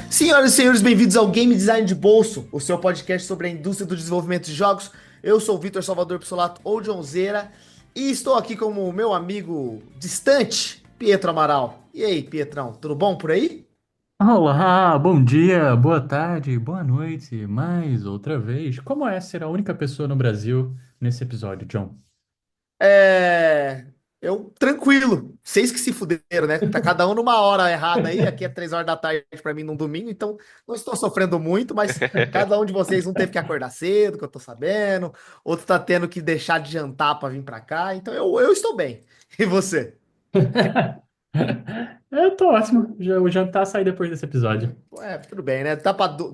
Senhoras e senhores, bem-vindos ao Game Design de Bolso, o seu podcast sobre a indústria do desenvolvimento de jogos. Eu sou o Vitor Salvador Pissolato, ou Johnzeira, e estou aqui com o meu amigo distante, Pietro Amaral. E aí, Pietrão, tudo bom por aí? Olá, bom dia, boa tarde, boa noite, mais outra vez. Como é ser a única pessoa no Brasil nesse episódio, John? É... Eu, tranquilo. Vocês que se fuderam, né? Tá cada um numa hora errada aí. Aqui é 3 horas da tarde pra mim num domingo, então não estou sofrendo muito, mas cada um de vocês, um teve que acordar cedo, que eu tô sabendo, outro tá tendo que deixar de jantar pra vir pra cá, então eu estou bem. E você? Eu tô ótimo, o jantar sai depois desse episódio. Tudo bem, né?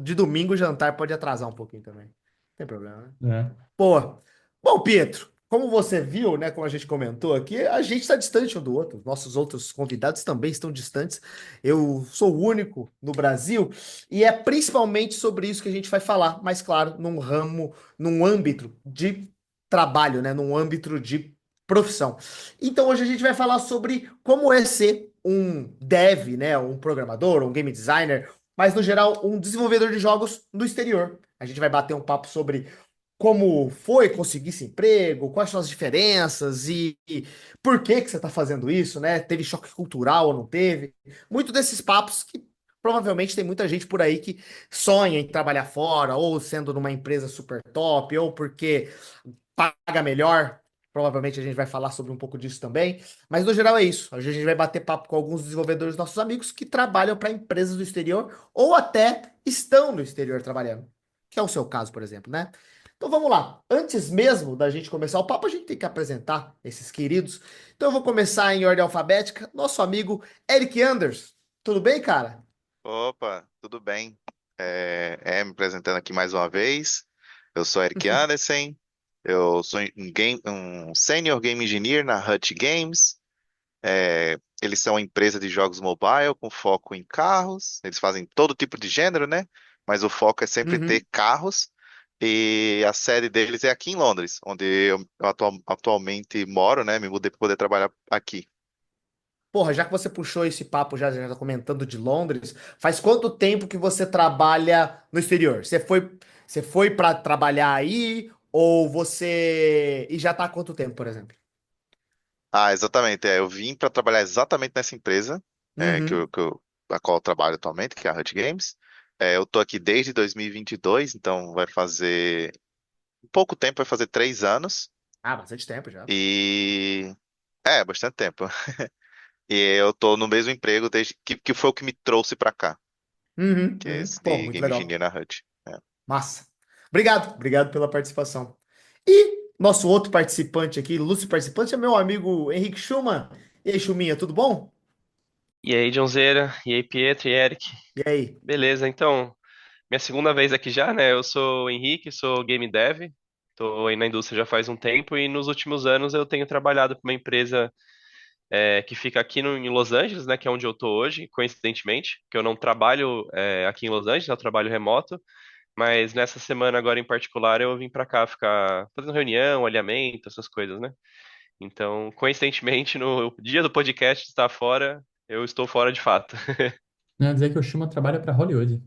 De domingo o jantar pode atrasar um pouquinho também. Não tem problema, né? Né? Boa. Bom, Pietro, como você viu, né, como a gente comentou aqui, a gente está distante um do outro. Nossos outros convidados também estão distantes. Eu sou o único no Brasil e é principalmente sobre isso que a gente vai falar, mas claro, num ramo, num âmbito de trabalho, né, num âmbito de profissão. Então hoje a gente vai falar sobre como é ser um dev, né, um programador, um game designer, mas no geral um desenvolvedor de jogos no exterior. A gente vai bater um papo sobre como foi conseguir esse emprego, quais são as diferenças e por que que você está fazendo isso, né? Teve choque cultural ou não teve? Muito desses papos que provavelmente tem muita gente por aí que sonha em trabalhar fora, ou sendo numa empresa super top, ou porque paga melhor. Provavelmente a gente vai falar sobre um pouco disso também. Mas no geral é isso. Hoje a gente vai bater papo com alguns desenvolvedores nossos amigos que trabalham para empresas do exterior ou até estão no exterior trabalhando. Que é o seu caso, por exemplo, né? Então vamos lá. Antes mesmo da gente começar o papo, a gente tem que apresentar esses queridos. Então eu vou começar em ordem alfabética. Nosso amigo Eric Anders. Tudo bem, cara? Opa, tudo bem? Me apresentando aqui mais uma vez. Eu sou Eric Anderson, eu sou um Senior Game Engineer na Hut Games. Eles são uma empresa de jogos mobile com foco em carros. Eles fazem todo tipo de gênero, né? Mas o foco é sempre ter Uhum. carros. E a sede deles é aqui em Londres, onde eu atualmente moro, né? Me mudei para poder trabalhar aqui. Porra, já que você puxou esse papo, já tá comentando de Londres, faz quanto tempo que você trabalha no exterior? Você foi para trabalhar aí ou você e já tá há quanto tempo, por exemplo? Ah, exatamente. Eu vim para trabalhar exatamente nessa empresa Uhum. a qual eu trabalho atualmente, que é a Hut Games. Eu tô aqui desde 2022, então vai fazer pouco tempo, vai fazer 3 anos. Ah, bastante tempo já. E bastante tempo. E eu tô no mesmo emprego desde que foi o que me trouxe para cá, Uhum, que é uhum. esse Pô, de muito Game legal. Engineer na Hut. Massa. Obrigado pela participação. E nosso outro participante aqui, ilustre participante, é meu amigo Henrique Schumann. E aí, Chuminha, tudo bom? E aí, Johnzeira, e aí, Pietro e Eric. E aí? Beleza, então, minha segunda vez aqui já, né? Eu sou o Henrique, sou game dev, tô aí na indústria já faz um tempo e nos últimos anos eu tenho trabalhado para uma empresa que fica aqui em Los Angeles, né? Que é onde eu tô hoje, coincidentemente, que eu não trabalho aqui em Los Angeles, eu trabalho remoto, mas nessa semana agora em particular eu vim para cá ficar fazendo reunião, alinhamento, essas coisas, né? Então, coincidentemente, no dia do podcast estar fora, eu estou fora de fato. Não, dizer que o Shuma trabalha para Hollywood.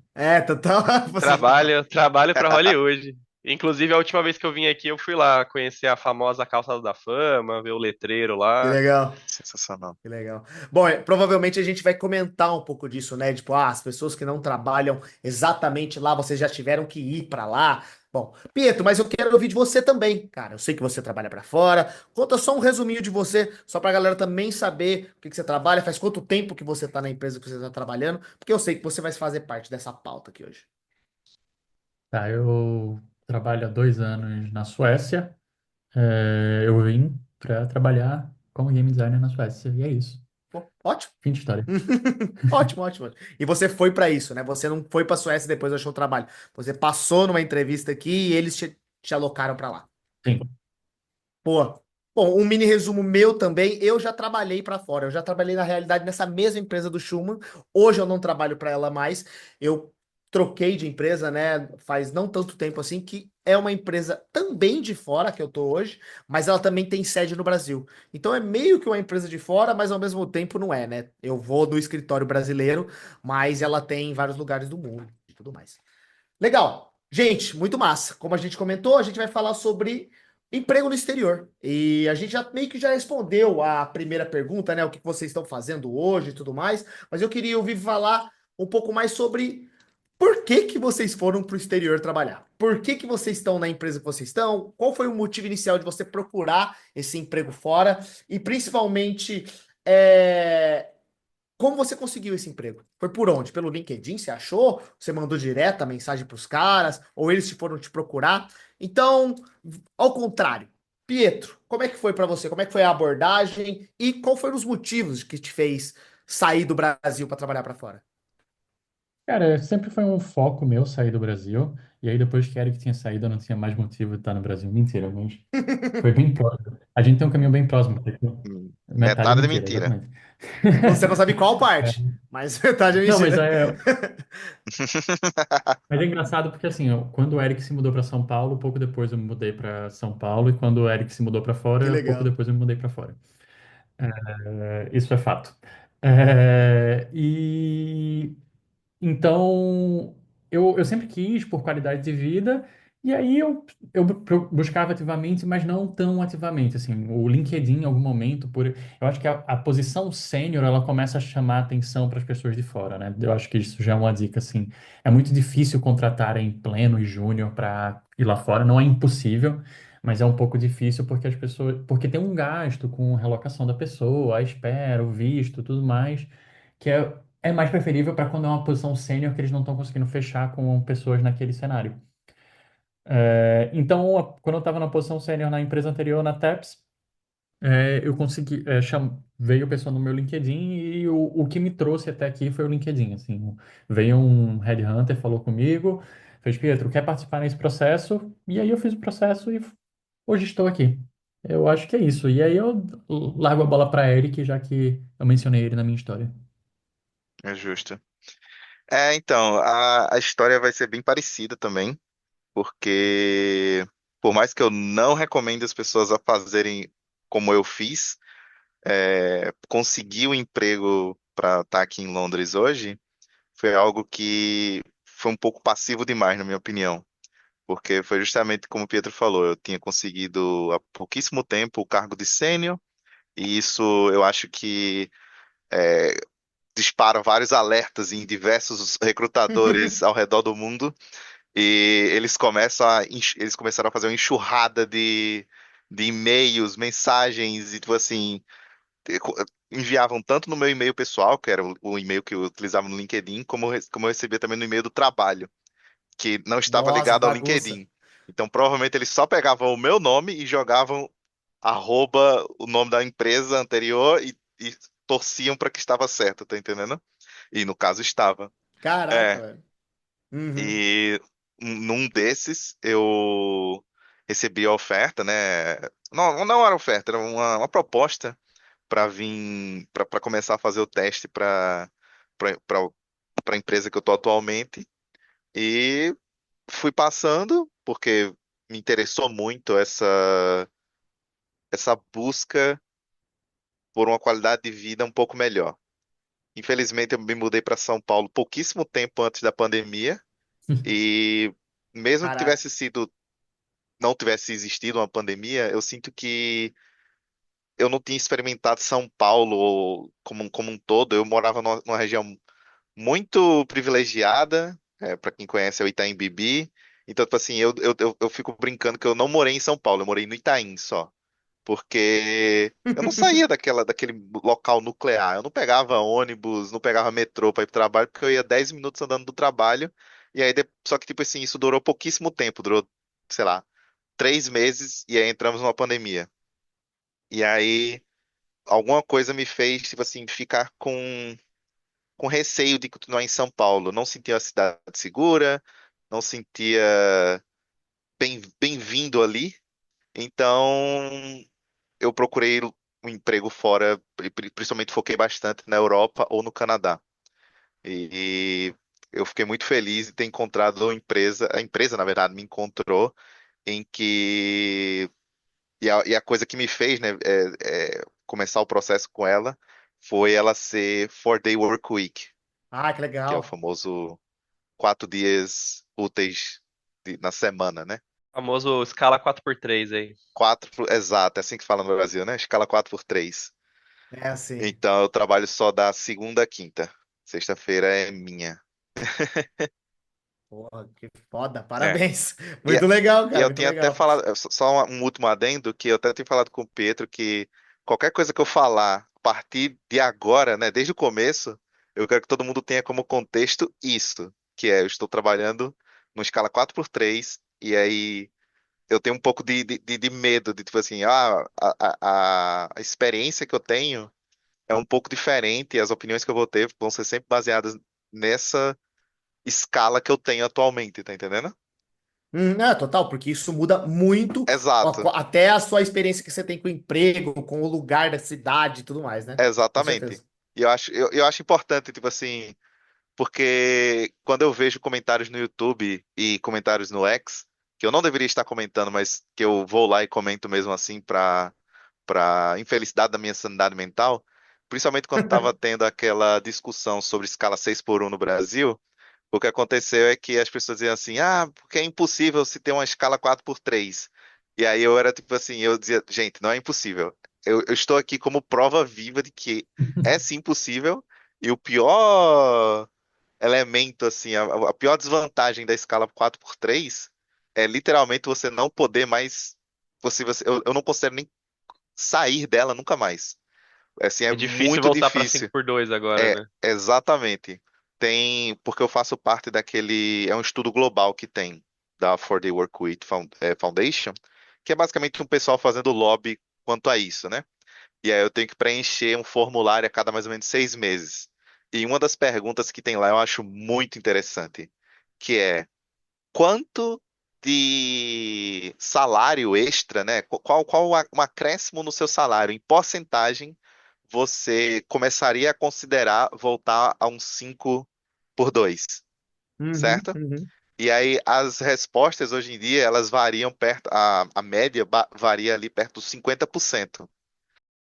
Total. Você já. Trabalho para Hollywood. Inclusive, a última vez que eu vim aqui, eu fui lá conhecer a famosa Calçada da Fama, ver o letreiro Que lá. legal. Sensacional. Que legal. Bom, provavelmente a gente vai comentar um pouco disso, né? Tipo, as pessoas que não trabalham exatamente lá, vocês já tiveram que ir pra lá. Bom, Pietro, mas eu quero ouvir de você também, cara. Eu sei que você trabalha pra fora. Conta só um resuminho de você, só pra galera também saber o que que você trabalha, faz quanto tempo que você tá na empresa que você tá trabalhando, porque eu sei que você vai fazer parte dessa pauta aqui hoje. Tá, eu trabalho há 2 anos na Suécia. Eu vim para trabalhar como game designer na Suécia, e é isso. Bom, ótimo. Fim de história. Ótimo, ótimo. E você foi pra isso, né? Você não foi pra Suécia e depois achou trabalho. Você passou numa entrevista aqui e eles te alocaram pra lá. Sim. Pô, bom, um mini resumo meu também. Eu já trabalhei para fora. Eu já trabalhei na realidade nessa mesma empresa do Schumann. Hoje eu não trabalho para ela mais. Eu troquei de empresa, né? Faz não tanto tempo assim, que é uma empresa também de fora que eu tô hoje, mas ela também tem sede no Brasil. Então é meio que uma empresa de fora, mas ao mesmo tempo não é, né? Eu vou no escritório brasileiro, mas ela tem em vários lugares do mundo e tudo mais. Legal. Gente, muito massa. Como a gente comentou, a gente vai falar sobre emprego no exterior. E a gente já meio que já respondeu a primeira pergunta, né? O que vocês estão fazendo hoje e tudo mais. Mas eu queria ouvir falar um pouco mais sobre por que que vocês foram para o exterior trabalhar. Por que que vocês estão na empresa que vocês estão? Qual foi o motivo inicial de você procurar esse emprego fora? E principalmente, como você conseguiu esse emprego? Foi por onde? Pelo LinkedIn? Você achou? Você mandou direto a mensagem para os caras? Ou eles te foram te procurar? Então, ao contrário. Pietro, como é que foi para você? Como é que foi a abordagem? E qual foram os motivos que te fez sair do Brasil para trabalhar para fora? Cara, sempre foi um foco meu sair do Brasil. E aí, depois que Eric tinha saído, eu não tinha mais motivo de estar no Brasil. Mentira, mas foi bem próximo. A gente tem um caminho bem próximo. Porque metade é Metade da mentira, mentira. exatamente. Você não sabe qual parte, mas metade é Não, mas mentira. é engraçado porque assim, quando o Eric se mudou para São Paulo, pouco depois eu me mudei para São Paulo, e quando o Eric se mudou para Que fora, pouco legal. depois eu me mudei para fora. Isso é fato. E então, eu sempre quis por qualidade de vida, e aí eu buscava ativamente, mas não tão ativamente, assim, o LinkedIn em algum momento, eu acho que a posição sênior, ela começa a chamar atenção para as pessoas de fora, né? Eu acho que isso já é uma dica, assim, é muito difícil contratar em pleno e júnior para ir lá fora, não é impossível, mas é um pouco difícil porque as pessoas, porque tem um gasto com relocação da pessoa, a espera, o visto, tudo mais, que é mais preferível para quando é uma posição sênior que eles não estão conseguindo fechar com pessoas naquele cenário. Então, quando eu estava na posição sênior na empresa anterior, na TAPS, eu consegui, veio pessoa no meu LinkedIn e o que me trouxe até aqui foi o LinkedIn, assim, veio um headhunter, falou comigo, fez, Pietro, quer participar nesse processo? E aí eu fiz o processo e hoje estou aqui. Eu acho que é isso. E aí eu largo a bola para Eric, já que eu mencionei ele na minha história. É justo. Então, a história vai ser bem parecida também, porque por mais que eu não recomende as pessoas a fazerem como eu fiz, conseguir o emprego para estar aqui em Londres hoje foi algo que foi um pouco passivo demais, na minha opinião. Porque foi justamente como o Pietro falou, eu tinha conseguido há pouquíssimo tempo o cargo de sênior, e isso eu acho que dispara vários alertas em diversos recrutadores ao redor do mundo, e eles começaram a fazer uma enxurrada de e-mails, mensagens, e tipo assim, enviavam tanto no meu e-mail pessoal, que era o e-mail que eu utilizava no LinkedIn, como eu recebia também no e-mail do trabalho, que não estava Nossa, ligado ao bagunça. LinkedIn. Então, provavelmente eles só pegavam o meu nome e jogavam arroba o nome da empresa anterior e torciam para que estava certo, tá entendendo? E no caso estava. Caraca, É, velho. Uhum. e num desses eu recebi a oferta, né? Não, não era oferta, era uma proposta para vir, para começar a fazer o teste para a empresa que eu tô atualmente. E fui passando, porque me interessou muito essa busca por uma qualidade de vida um pouco melhor. Infelizmente, eu me mudei para São Paulo pouquíssimo tempo antes da pandemia, e mesmo que Caraca. não tivesse existido uma pandemia, eu sinto que eu não tinha experimentado São Paulo como um todo. Eu morava numa região muito privilegiada, para quem conhece é o Itaim Bibi. Então, tipo assim, eu fico brincando que eu não morei em São Paulo, eu morei no Itaim só. Porque eu não saía daquele local nuclear. Eu não pegava ônibus, não pegava metrô para ir pro trabalho, porque eu ia 10 minutos andando do trabalho. E aí, só que, tipo assim, isso durou pouquíssimo tempo, durou, sei lá, 3 meses, e aí entramos numa pandemia. E aí, alguma coisa me fez, tipo assim, ficar com receio de continuar em São Paulo. Não sentia a cidade segura, não sentia bem-vindo ali. Então, eu procurei um emprego fora, principalmente foquei bastante na Europa ou no Canadá. E eu fiquei muito feliz de ter encontrado a empresa, na verdade, me encontrou em que e a coisa que me fez, né, começar o processo com ela foi ela ser 4-day work week, Ah, que que é o legal. famoso 4 dias úteis na semana, né? Famoso escala 4x3 aí. Exato, é assim que fala no Brasil, né? Escala 4x3. É assim. Então eu trabalho só da segunda a quinta. Sexta-feira é minha. Porra, que foda. É. Parabéns. E, Muito legal, e cara. eu Muito tinha até legal. falado, só um último adendo, que eu até tinha falado com o Pietro que qualquer coisa que eu falar a partir de agora, né, desde o começo, eu quero que todo mundo tenha como contexto isso, que é, eu estou trabalhando numa escala 4x3, e aí eu tenho um pouco de medo, de tipo assim, a experiência que eu tenho é um pouco diferente, e as opiniões que eu vou ter vão ser sempre baseadas nessa escala que eu tenho atualmente, tá entendendo? Total, porque isso muda muito, ó, Exato. até a sua experiência que você tem com o emprego, com o lugar da cidade e tudo mais, né? Com Exatamente. certeza. E eu acho importante, tipo assim, porque quando eu vejo comentários no YouTube e comentários no X, que eu não deveria estar comentando, mas que eu vou lá e comento mesmo assim pra infelicidade da minha sanidade mental, principalmente quando estava tendo aquela discussão sobre escala 6x1 no Brasil, o que aconteceu é que as pessoas diziam assim, porque é impossível se ter uma escala 4x3. E aí eu era tipo assim, eu dizia, gente, não é impossível. Eu estou aqui como prova viva de que é sim possível. E o pior elemento, assim, a pior desvantagem da escala 4x3 é literalmente você não poder mais. Eu não consigo nem sair dela nunca mais. Assim, é É difícil muito voltar pra difícil. 5x2 agora, É, né? exatamente. Porque eu faço parte daquele, é um estudo global que tem da 4-Day Workweek Foundation, que é basicamente um pessoal fazendo lobby quanto a isso, né? E aí eu tenho que preencher um formulário a cada mais ou menos 6 meses. E uma das perguntas que tem lá eu acho muito interessante, que é quanto de salário extra, né? Qual um acréscimo no seu salário em porcentagem você começaria a considerar voltar a um 5x2, Uhum, certo? uhum. E aí as respostas hoje em dia elas variam perto, a média varia ali perto dos 50%.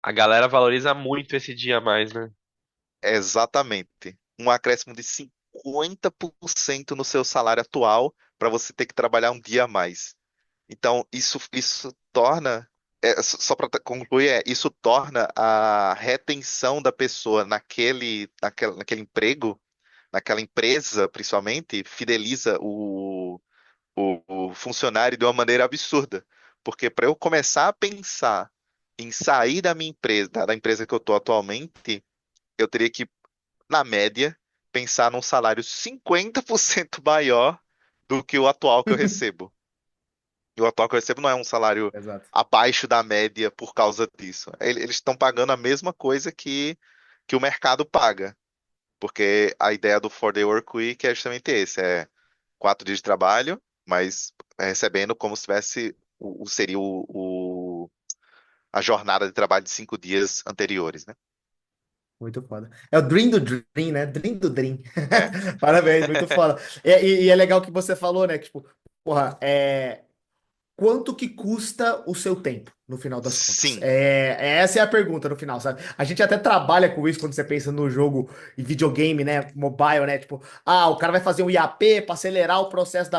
A galera valoriza muito esse dia a mais, né? Exatamente. Um acréscimo de 50% no seu salário atual para você ter que trabalhar um dia a mais. Então, isso torna, só para concluir, isso torna a retenção da pessoa naquele emprego, naquela empresa, principalmente, fideliza o funcionário de uma maneira absurda. Porque para eu começar a pensar em sair da minha empresa, da empresa que eu estou atualmente, eu teria que, na média, pensar num salário 50% maior do que o atual que eu recebo. E o atual que eu recebo não é um salário Exato. abaixo da média por causa disso. Eles estão pagando a mesma coisa que o mercado paga. Porque a ideia do 4-Day Work Week é justamente esse, 4 dias de trabalho, mas recebendo como se tivesse seria a jornada de trabalho de 5 dias anteriores, né? Muito foda. É o Dream do Dream, né? Dream do Dream. É. Parabéns, muito foda. E é legal que você falou, né? Que, tipo, porra, quanto que custa o seu tempo, no final das contas? Sim, Essa é a pergunta no final, sabe? A gente até trabalha com isso quando você pensa no jogo e videogame, né? Mobile, né? Tipo, o cara vai fazer um IAP para acelerar o processo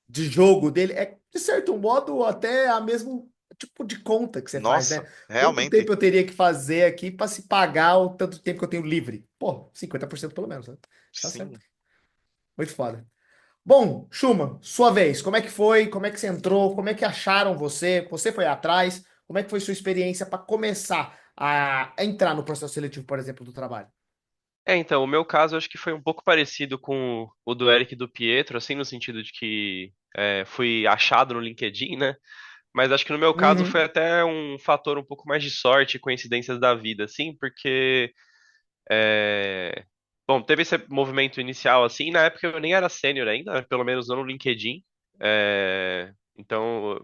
de jogo dele. É, de certo modo, até a mesmo tipo de conta que você faz, nossa, né? Quanto tempo realmente, eu teria que fazer aqui para se pagar o tanto tempo que eu tenho livre? Pô, 50% pelo menos, né? Tá certo. sim. Muito foda. Bom, Schumann, sua vez. Como é que foi? Como é que você entrou? Como é que acharam você? Você foi atrás? Como é que foi sua experiência para começar a entrar no processo seletivo, por exemplo, do trabalho? Então, o meu caso eu acho que foi um pouco parecido com o do Eric e do Pietro, assim, no sentido de que fui achado no LinkedIn, né? Mas acho que no meu caso foi Uhum. até um fator um pouco mais de sorte, coincidências da vida, assim, porque, é, bom, teve esse movimento inicial, assim, na época eu nem era sênior ainda, pelo menos não no LinkedIn, então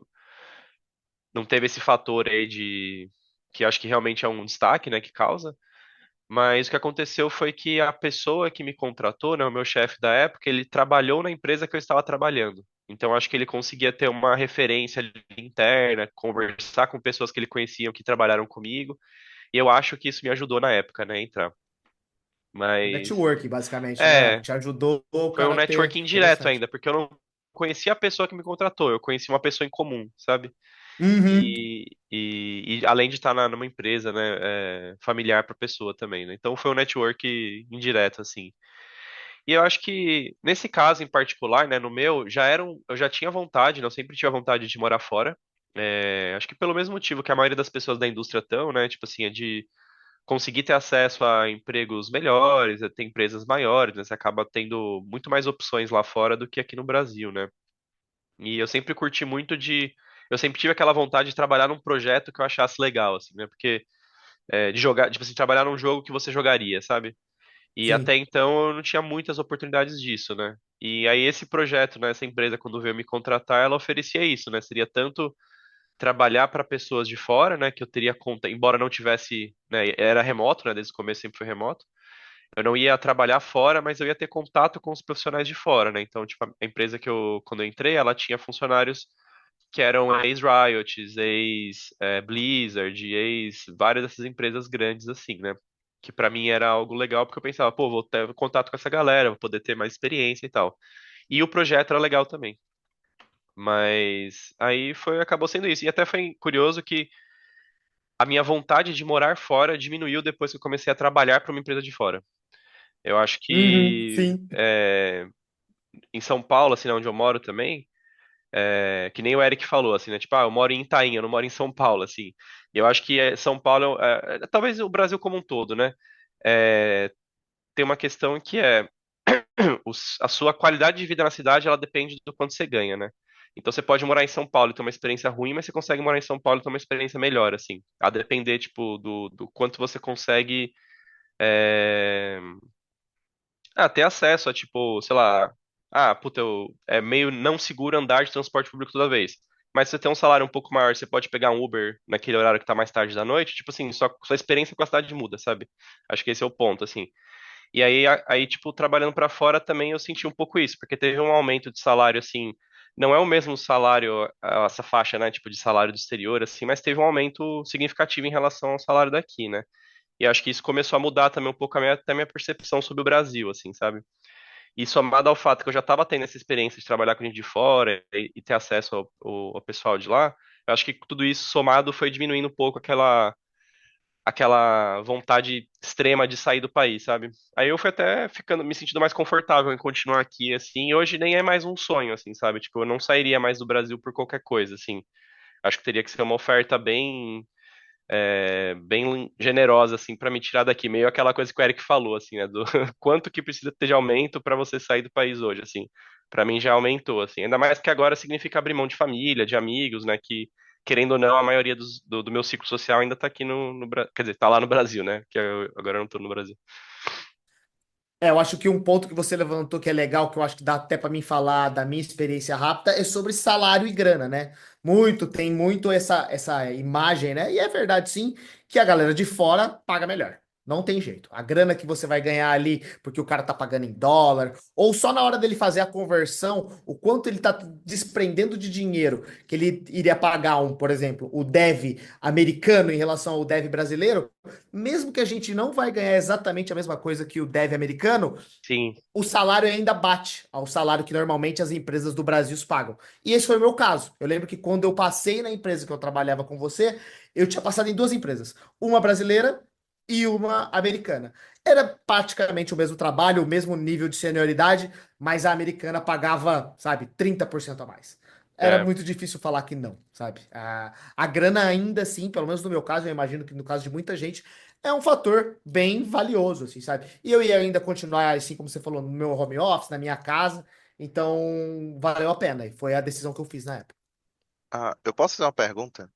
não teve esse fator aí de, que acho que realmente é um destaque, né, que causa. Mas o que aconteceu foi que a pessoa que me contratou, né, o meu chefe da época, ele trabalhou na empresa que eu estava trabalhando. Então acho que ele conseguia ter uma referência ali interna, conversar com pessoas que ele conhecia que trabalharam comigo. E eu acho que isso me ajudou na época, né, a entrar. O Mas network, basicamente, né? é, Te ajudou o foi um cara a ter. networking indireto Interessante. ainda, porque eu não conhecia a pessoa que me contratou, eu conheci uma pessoa em comum, sabe? Uhum. E além de estar numa empresa, né, familiar para a pessoa também, né? Então foi um network indireto, assim. E eu acho que nesse caso em particular, né, no meu, eu já tinha vontade, né, eu sempre tive a vontade de morar fora. Acho que pelo mesmo motivo que a maioria das pessoas da indústria estão, né, tipo assim, é de conseguir ter acesso a empregos melhores, a ter empresas maiores, né, você acaba tendo muito mais opções lá fora do que aqui no Brasil, né? E eu sempre curti muito eu sempre tive aquela vontade de trabalhar num projeto que eu achasse legal, assim, né? Porque de jogar, tipo assim, trabalhar num jogo que você jogaria, sabe? E até Sim. então eu não tinha muitas oportunidades disso, né? E aí esse projeto, né, essa empresa quando veio me contratar, ela oferecia isso, né? Seria tanto trabalhar para pessoas de fora, né, que eu teria conta, embora não tivesse, né, era remoto, né, desde o começo sempre foi remoto. Eu não ia trabalhar fora, mas eu ia ter contato com os profissionais de fora, né? Então, tipo, a empresa quando eu entrei, ela tinha funcionários que eram ex-Riot, ex-Blizzard, ex várias dessas empresas grandes assim, né? Que pra mim era algo legal porque eu pensava, pô, vou ter contato com essa galera, vou poder ter mais experiência e tal. E o projeto era legal também. Mas aí acabou sendo isso. E até foi curioso que a minha vontade de morar fora diminuiu depois que eu comecei a trabalhar para uma empresa de fora. Eu acho Uhum. que Sim. em São Paulo, assim, né, onde eu moro também, que nem o Eric falou, assim, né? Tipo, eu moro em Itaim, eu não moro em São Paulo, assim. E eu acho que São Paulo, talvez o Brasil como um todo, né? É, tem uma questão que a sua qualidade de vida na cidade, ela depende do quanto você ganha, né? Então você pode morar em São Paulo e ter uma experiência ruim, mas você consegue morar em São Paulo e ter uma experiência melhor, assim. A depender, tipo, do quanto você consegue é, ter acesso a, tipo, sei lá, puta, é meio não seguro andar de transporte público toda vez. Mas se você tem um salário um pouco maior, você pode pegar um Uber naquele horário que tá mais tarde da noite, tipo assim, sua experiência com a cidade muda, sabe? Acho que esse é o ponto, assim. E aí, tipo, trabalhando pra fora também eu senti um pouco isso, porque teve um aumento de salário, assim, não é o mesmo salário, essa faixa, né, tipo, de salário do exterior, assim, mas teve um aumento significativo em relação ao salário daqui, né? E acho que isso começou a mudar também um pouco até a minha percepção sobre o Brasil, assim, sabe? E somado ao fato que eu já estava tendo essa experiência de trabalhar com gente de fora e ter acesso ao pessoal de lá, eu acho que tudo isso somado foi diminuindo um pouco aquela vontade extrema de sair do país, sabe? Aí eu fui até me sentindo mais confortável em continuar aqui, assim, e hoje nem é mais um sonho, assim, sabe? Tipo, eu não sairia mais do Brasil por qualquer coisa, assim. Acho que teria que ser uma oferta bem generosa, assim, pra me tirar daqui. Meio aquela coisa que o Eric falou, assim, né? Do quanto que precisa ter de aumento pra você sair do país hoje, assim. Pra mim já aumentou, assim. Ainda mais que agora significa abrir mão de família, de amigos, né? Que, querendo ou não, a maioria do meu ciclo social ainda tá aqui quer dizer, tá lá no Brasil, né? Que agora eu não tô no Brasil. Eu acho que um ponto que você levantou que é legal, que eu acho que dá até para mim falar da minha experiência rápida, é sobre salário e grana, né? Tem muito essa imagem, né? E é verdade, sim, que a galera de fora paga melhor. Não tem jeito. A grana que você vai ganhar ali, porque o cara tá pagando em dólar, ou só na hora dele fazer a conversão, o quanto ele tá desprendendo de dinheiro que ele iria pagar por exemplo, o dev americano em relação ao dev brasileiro, mesmo que a gente não vai ganhar exatamente a mesma coisa que o dev americano, Sim, o salário ainda bate ao salário que normalmente as empresas do Brasil pagam. E esse foi o meu caso. Eu lembro que quando eu passei na empresa que eu trabalhava com você, eu tinha passado em duas empresas, uma brasileira e uma americana. Era praticamente o mesmo trabalho, o mesmo nível de senioridade, mas a americana pagava, sabe, 30% a mais. Era é. muito difícil falar que não, sabe? A grana ainda assim, pelo menos no meu caso, eu imagino que no caso de muita gente, é um fator bem valioso, assim, sabe? E eu ia ainda continuar, assim como você falou, no meu home office, na minha casa, então valeu a pena. E foi a decisão que eu fiz na época. Eu posso fazer uma pergunta?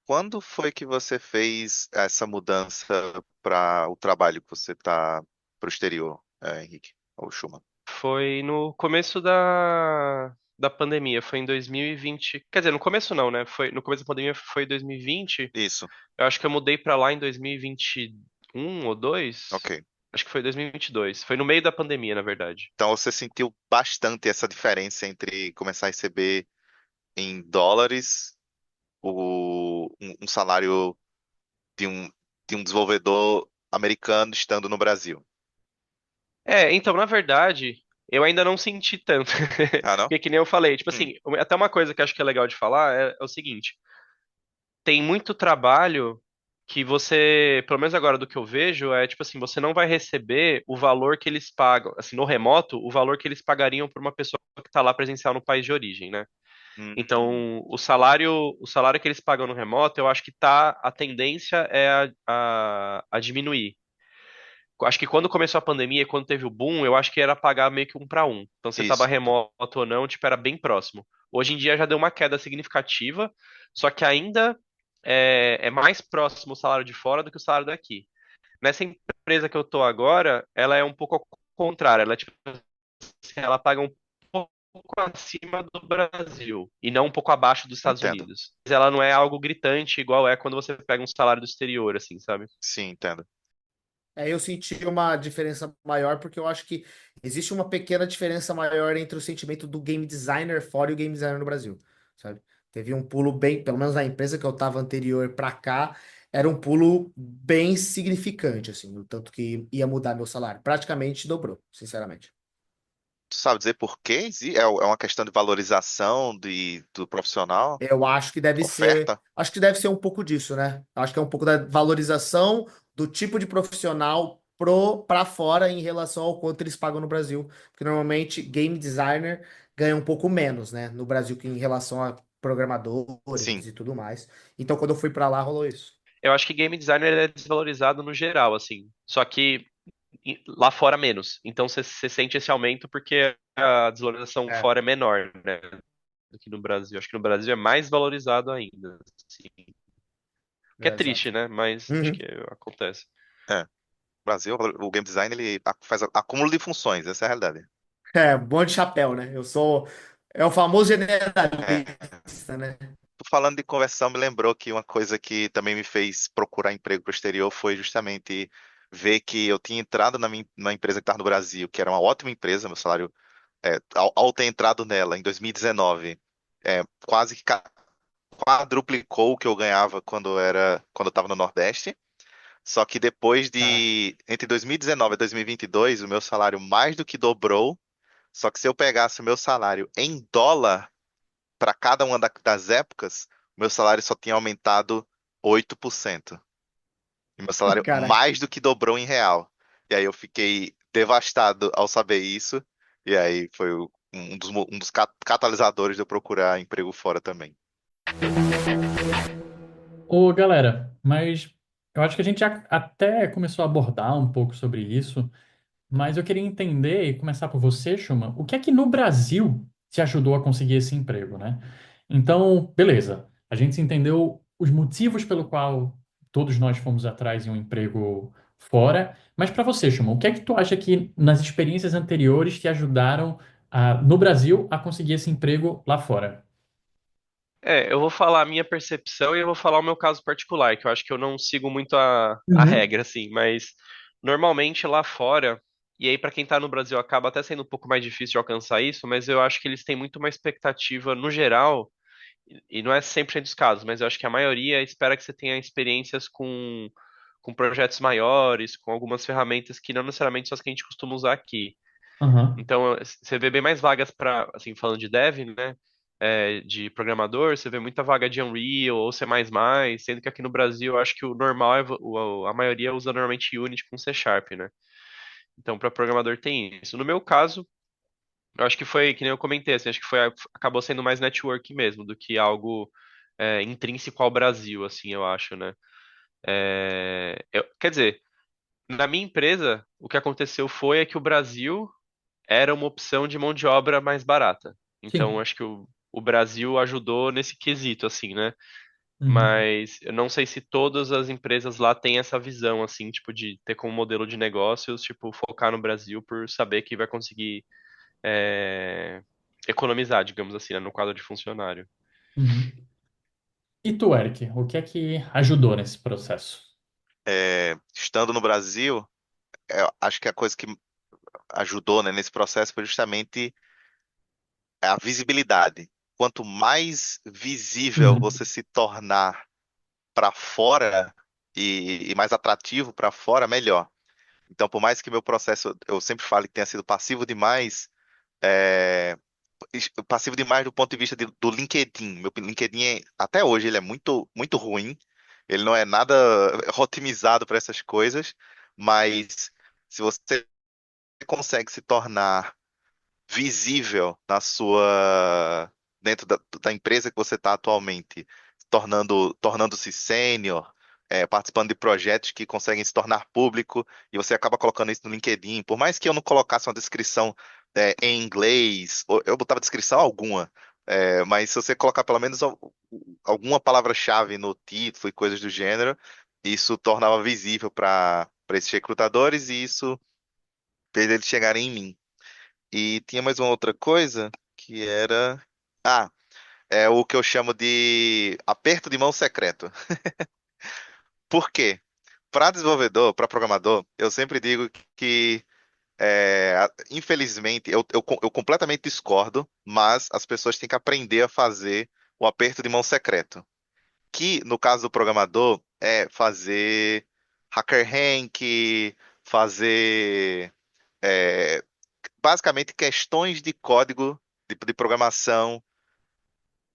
Quando foi que você fez essa mudança para o trabalho que você está para o exterior, Henrique? Ou Schumann? Foi no começo da pandemia, foi em 2020. Quer dizer, no começo não, né? No começo da pandemia foi 2020. Isso. Eu acho que eu mudei pra lá em 2021, 2021 ou 2. Ok. Acho que foi 2022. Foi no meio da pandemia, na verdade. Então você sentiu bastante essa diferença entre começar a receber em dólares um salário de um, de um desenvolvedor americano estando no Brasil. Então, na verdade, eu ainda não senti tanto. Ah, não? Porque que nem eu falei, tipo Hum, assim, até uma coisa que eu acho que é legal de falar é o seguinte, tem muito trabalho que você, pelo menos agora do que eu vejo, é tipo assim, você não vai receber o valor que eles pagam, assim, no remoto, o valor que eles pagariam por uma pessoa que está lá presencial no país de origem, né? hum, Então, o salário que eles pagam no remoto, eu acho que a tendência é a diminuir. Acho que quando começou a pandemia, quando teve o boom, eu acho que era pagar meio que um para um. Então, você estava isso. remoto ou não, tipo, era bem próximo. Hoje em dia já deu uma queda significativa, só que ainda é mais próximo o salário de fora do que o salário daqui. Nessa empresa que eu tô agora, ela é um pouco ao contrário. Ela, tipo, assim, ela paga um pouco acima do Brasil e não um pouco abaixo dos Estados Entendo. Unidos. Mas ela não é algo gritante igual é quando você pega um salário do exterior, assim, sabe? Sim, entendo. Eu senti uma diferença maior porque eu acho que existe uma pequena diferença maior entre o sentimento do game designer fora e o game designer no Brasil, sabe? Teve um pulo bem, pelo menos na empresa que eu estava anterior para cá, era um pulo bem significante, assim, o tanto que ia mudar meu salário. Praticamente dobrou, sinceramente. Tu sabe dizer por quê? É uma questão de valorização do profissional? Eu Oferta? acho que deve ser um pouco disso, né? Acho que é um pouco da valorização do tipo de profissional para fora em relação ao quanto eles pagam no Brasil, porque normalmente game designer ganha um pouco menos, né, no Brasil que em relação a Sim, programadores e tudo mais. Então quando eu fui para lá rolou isso. Eu acho que game designer é desvalorizado no geral, assim. Só que lá fora menos. Então você sente esse aumento porque a desvalorização É, fora é menor, né, do que no Brasil. Acho que no Brasil é mais valorizado ainda, assim. Que é triste, exato. né? Mas acho que Uhum. acontece. é. Brasil, o game design ele faz acúmulo de funções, essa é a realidade. É, bom de chapéu, né? É o famoso É. generalista, né? Tu falando de conversão, me lembrou que uma coisa que também me fez procurar emprego pro exterior foi justamente ver que eu tinha entrado na empresa que estava no Brasil, que era uma ótima empresa, meu salário, ao ter entrado nela em 2019, quase que quadruplicou o que eu ganhava quando eu estava no Nordeste. Só que Caraca. entre 2019 e 2022, o meu salário mais do que dobrou. Só que se eu pegasse o meu salário em dólar para cada uma das épocas, o meu salário só tinha aumentado 8%. E meu salário Caraca. mais do que dobrou em real. E aí eu fiquei devastado ao saber isso. E aí foi um dos catalisadores de eu procurar emprego fora também. Ô, galera, mas eu acho que a gente já até começou a abordar um pouco sobre isso, mas eu queria entender e começar por você, Schumann, o que é que no Brasil te ajudou a conseguir esse emprego, né? Então, beleza, a gente entendeu os motivos pelo qual todos nós fomos atrás de um emprego fora, mas para você, Schumann, o que é que tu acha que nas experiências anteriores te ajudaram no Brasil a conseguir esse emprego lá fora? Eu vou falar a minha percepção e eu vou falar o meu caso particular, que eu acho que eu não sigo muito a Uhum. regra, assim, mas normalmente lá fora, e aí pra quem tá no Brasil acaba até sendo um pouco mais difícil de alcançar isso, mas eu acho que eles têm muito uma expectativa no geral, e não é 100% dos casos, mas eu acho que a maioria espera que você tenha experiências com projetos maiores, com algumas ferramentas que não necessariamente são as que a gente costuma usar aqui. Aham. Então, você vê bem mais vagas para, assim, falando de dev, né? De programador, você vê muita vaga de Unreal ou C++, sendo que aqui no Brasil eu acho que o normal a maioria usa normalmente Unity com C Sharp, né? Então, para programador tem isso. No meu caso, eu acho que foi, que nem eu comentei, assim, acho que acabou sendo mais network mesmo do que algo intrínseco ao Brasil, assim, eu acho, né? Quer dizer, na minha empresa, o que aconteceu foi que o Brasil era uma opção de mão de obra mais barata. Então, Sim. acho que o Brasil ajudou nesse quesito, assim, né? Uhum. Mas eu não sei se todas as empresas lá têm essa visão, assim, tipo, de ter como modelo de negócios, tipo, focar no Brasil por saber que vai conseguir é, economizar, digamos assim, né, no quadro de funcionário. Uhum. E tu, Eric, o que é que ajudou nesse processo? estando no Brasil, acho que a coisa que ajudou, né, nesse processo foi justamente a visibilidade. Quanto mais visível Uhum. você se tornar para fora e mais atrativo para fora, melhor. Então, por mais que meu processo, eu sempre falo que tenha sido passivo demais, é, passivo demais do ponto de vista do LinkedIn. Meu LinkedIn, até hoje, ele é muito, muito ruim. Ele não é nada otimizado para essas coisas, mas se você consegue se tornar visível na sua dentro da empresa que você está atualmente, tornando-se sênior, participando de projetos que conseguem se tornar público e você acaba colocando isso no LinkedIn. Por mais que eu não colocasse uma descrição em inglês, eu botava descrição alguma. Mas se você colocar pelo menos alguma palavra-chave no título e coisas do gênero, isso tornava visível para esses recrutadores e isso fez eles chegarem em mim. E tinha mais uma outra coisa que era. Ah, é o que eu chamo de aperto de mão secreto. Por quê? Para desenvolvedor, para programador, eu sempre digo que, infelizmente, eu completamente discordo, mas as pessoas têm que aprender a fazer o aperto de mão secreto. Que, no caso do programador, é fazer hacker rank, fazer. é, basicamente questões de código de programação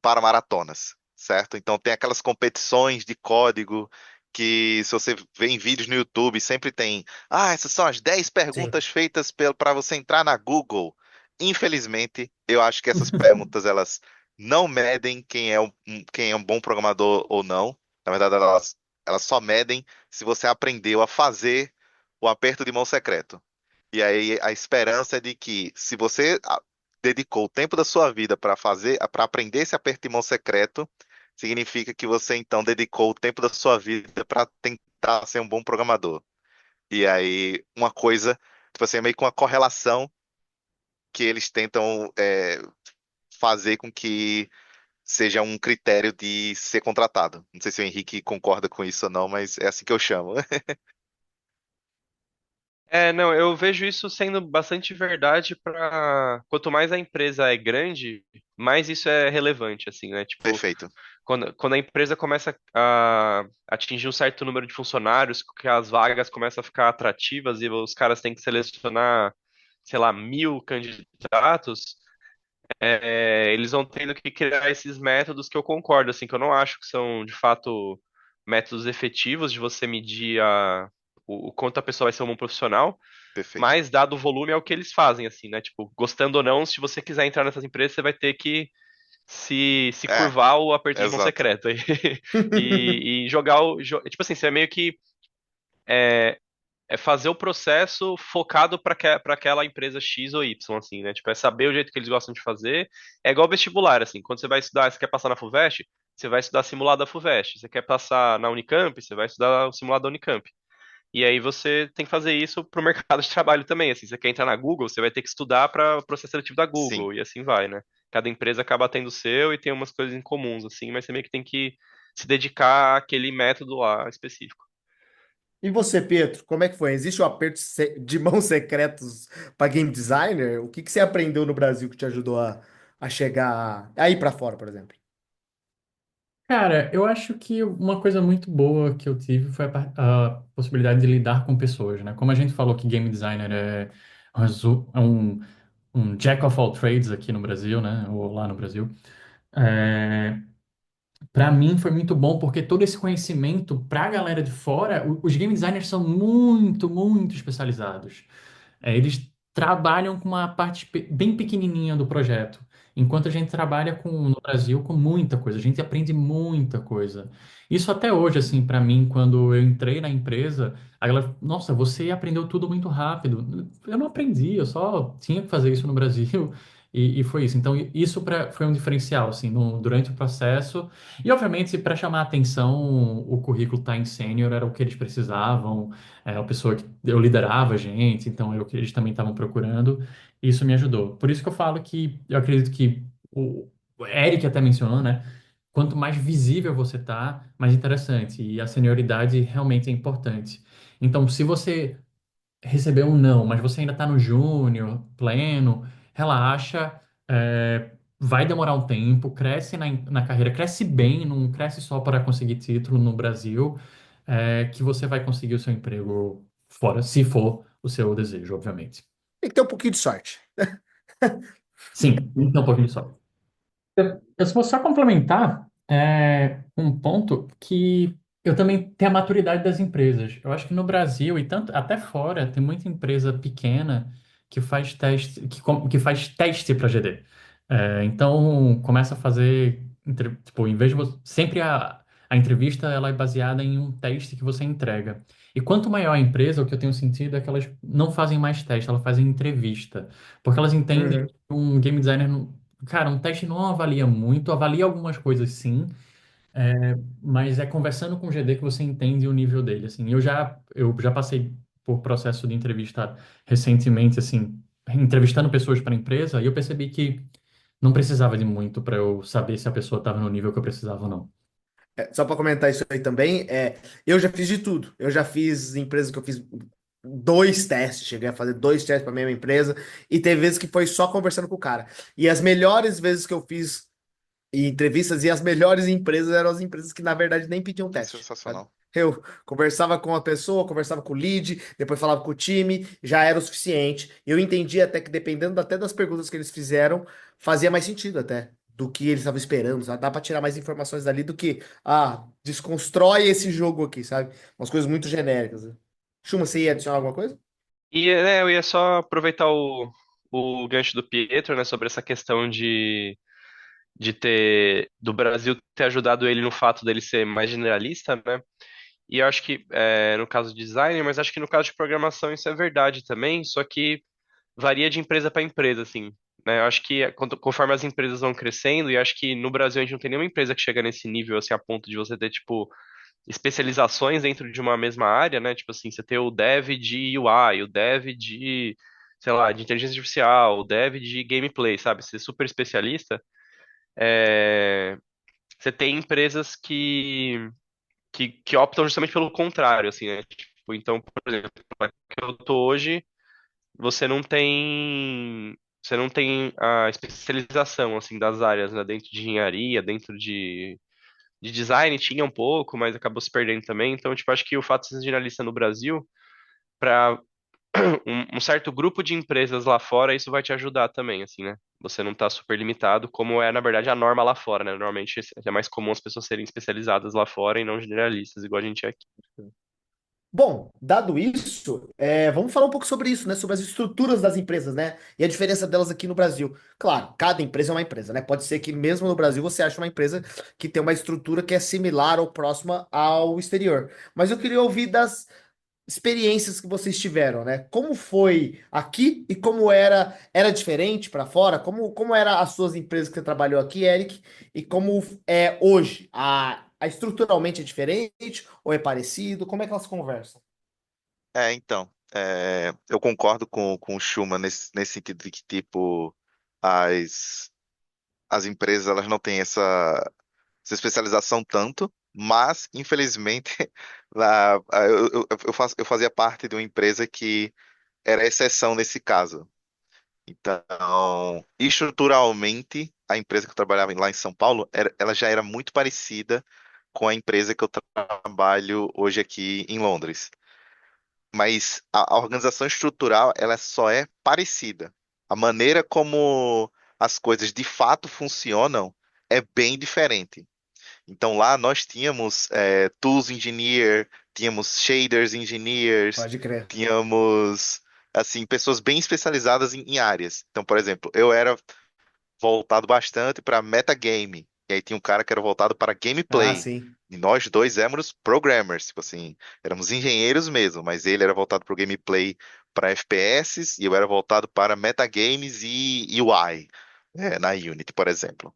para maratonas, certo? Então tem aquelas competições de código que se você vê em vídeos no YouTube, sempre tem, essas são as 10 Sim. perguntas feitas para você entrar na Google. Infelizmente, eu acho que essas perguntas elas não medem quem é um bom programador ou não. Na verdade, elas só medem se você aprendeu a fazer o aperto de mão secreto. E aí a esperança é de que se você dedicou o tempo da sua vida para aprender esse aperto de mão secreto, significa que você então dedicou o tempo da sua vida para tentar ser um bom programador. E aí uma coisa, tipo assim, é meio que uma correlação que eles tentam fazer com que seja um critério de ser contratado. Não sei se o Henrique concorda com isso ou não, mas é assim que eu chamo. Não, eu vejo isso sendo bastante verdade para quanto mais a empresa é grande, mais isso é relevante, assim, né? Tipo, Perfeito. quando a empresa começa a atingir um certo número de funcionários, que as vagas começam a ficar atrativas e os caras têm que selecionar, sei lá, 1.000 candidatos, eles vão tendo que criar esses métodos que eu concordo, assim, que eu não acho que são, de fato, métodos efetivos de você medir o quanto a pessoa vai ser um bom profissional, Perfeito. mas dado o volume é o que eles fazem, assim, né? Tipo, gostando ou não, se você quiser entrar nessas empresas, você vai ter que se É, curvar o aperto de mão exato. secreto aí. E jogar tipo assim, você é meio que é, fazer o processo focado para aquela empresa X ou Y, assim, né? Tipo, é saber o jeito que eles gostam de fazer. É igual vestibular, assim. Quando você vai estudar, você quer passar na FUVEST, você vai estudar simulado da FUVEST. Você quer passar na Unicamp, você vai estudar o simulado da Unicamp. E aí você tem que fazer isso para o mercado de trabalho também. Assim, você quer entrar na Google, você vai ter que estudar para o processo seletivo da Sim, Google e assim vai, né? Cada empresa acaba tendo o seu e tem umas coisas em comuns, assim, mas você meio que tem que se dedicar àquele método lá específico. E você, Pedro, como é que foi? Existe o aperto de mãos secretos para game designer? O que que você aprendeu no Brasil que te ajudou a chegar a ir para fora, por exemplo? Cara, eu acho que uma coisa muito boa que eu tive foi a possibilidade de lidar com pessoas, né? Como a gente falou que game designer é um jack of all trades aqui no Brasil, né? Ou lá no Brasil. É, para mim foi muito bom porque todo esse conhecimento para a galera de fora, os game designers são muito, muito especializados. Eles trabalham com uma parte bem pequenininha do projeto, enquanto a gente trabalha no Brasil com muita coisa, a gente aprende muita coisa. Isso até hoje, assim, para mim, quando eu entrei na empresa, a galera, nossa, você aprendeu tudo muito rápido. Eu não aprendi, eu só tinha que fazer isso no Brasil. E foi isso. Então, isso foi um diferencial, assim, durante o processo. E, obviamente, para chamar a atenção, o currículo tá em sênior era o que eles precisavam. É uma pessoa que eu liderava a gente, então eu que eles também estavam procurando, e isso me ajudou. Por isso que eu falo que eu acredito que o Eric até mencionou, né? quanto mais visível você tá, mais interessante. E a senioridade realmente é importante. Então, se você receber um não, mas você ainda está no júnior, pleno, relaxa, vai demorar um tempo, cresce na carreira, cresce bem, não cresce só para conseguir título no Brasil, que você vai conseguir o seu emprego fora, se for o seu desejo, obviamente. Tem que ter um pouquinho de sorte. Sim, então um pouquinho só. Eu vou só complementar um ponto que eu também tenho a maturidade das empresas. Eu acho que no Brasil e tanto até fora tem muita empresa pequena que faz teste, que faz teste para GD. Então começa a fazer tipo, em vez de sempre a entrevista ela é baseada em um teste que você entrega. E quanto maior a empresa, o que eu tenho sentido é que elas não fazem mais teste, elas fazem entrevista, porque elas entendem Uhum. que um game designer cara, um teste não avalia muito, avalia algumas coisas sim, mas é conversando com o GD que você entende o nível dele, assim. Eu já passei por processo de entrevista recentemente, assim, entrevistando pessoas para a empresa, e eu percebi que não precisava de muito para eu saber se a pessoa estava no nível que eu precisava ou não. Só para comentar isso aí também, eu já fiz de tudo. Eu já fiz empresas que eu fiz dois testes, cheguei a fazer dois testes para minha empresa, e teve vezes que foi só conversando com o cara. E as melhores vezes que eu fiz em entrevistas e as melhores empresas eram as empresas que, na verdade, nem pediam Que teste, sabe? sensacional. Eu conversava com a pessoa, conversava com o lead, depois falava com o time, já era o suficiente. Eu entendi até que, dependendo até das perguntas que eles fizeram, fazia mais sentido até do que eles estavam esperando, sabe? Dá para tirar mais informações dali do que, desconstrói esse jogo aqui, sabe? Umas coisas muito genéricas, né? Chuma, você ia adicionar alguma coisa? E né, eu ia só aproveitar o gancho do Pietro, né, sobre essa questão de ter do Brasil ter ajudado ele no fato dele ser mais generalista, né? E eu acho que no caso de design, mas acho que no caso de programação isso é verdade também, só que varia de empresa para empresa, assim. Né? Eu acho que conforme as empresas vão crescendo, e acho que no Brasil a gente não tem nenhuma empresa que chega nesse nível, assim, a ponto de você ter, tipo, especializações dentro de uma mesma área, né? Tipo assim, você ter o dev de UI, o dev de, sei lá, de inteligência artificial, o dev de gameplay, sabe? Ser super especialista. É, Você tem empresas que optam justamente pelo contrário, assim, né? Tipo, então, por exemplo, a que eu tô hoje, você não tem a especialização, assim, das áreas, né? Dentro de engenharia, dentro de design tinha um pouco, mas acabou se perdendo também. Então, tipo, acho que o fato de ser generalista no Brasil, para um certo grupo de empresas lá fora, isso vai te ajudar também, assim, né? Você não tá super limitado, como é, na verdade, a norma lá fora, né? Normalmente é mais comum as pessoas serem especializadas lá fora e não generalistas, igual a gente é aqui. Bom, dado isso, vamos falar um pouco sobre isso, né? Sobre as estruturas das empresas, né? E a diferença delas aqui no Brasil. Claro, cada empresa é uma empresa, né? Pode ser que mesmo no Brasil você ache uma empresa que tem uma estrutura que é similar ou próxima ao exterior. Mas eu queria ouvir das experiências que vocês tiveram, né? Como foi aqui e como era diferente para fora? Como era as suas empresas que você trabalhou aqui, Eric? E como é hoje? Estruturalmente é diferente ou é parecido? Como é que elas conversam? Então, eu concordo com o Schumann nesse sentido de que, tipo, as, as empresas elas não têm essa especialização tanto, mas, infelizmente, eu fazia parte de uma empresa que era exceção nesse caso. Então, estruturalmente, a empresa que eu trabalhava lá em São Paulo, ela já era muito parecida com a empresa que eu trabalho hoje aqui em Londres. Mas a organização estrutural, ela só é parecida. A maneira como as coisas de fato funcionam é bem diferente. Então lá nós tínhamos Tools Engineer, tínhamos Shaders Engineers, Pode crer. tínhamos assim pessoas bem especializadas em áreas. Então, por exemplo, eu era voltado bastante para metagame. E aí tinha um cara que era voltado para Ah, gameplay. sim. E nós dois éramos programmers, tipo assim, éramos engenheiros mesmo, mas ele era voltado para o gameplay para FPS e eu era voltado para metagames e UI, na Unity, por exemplo.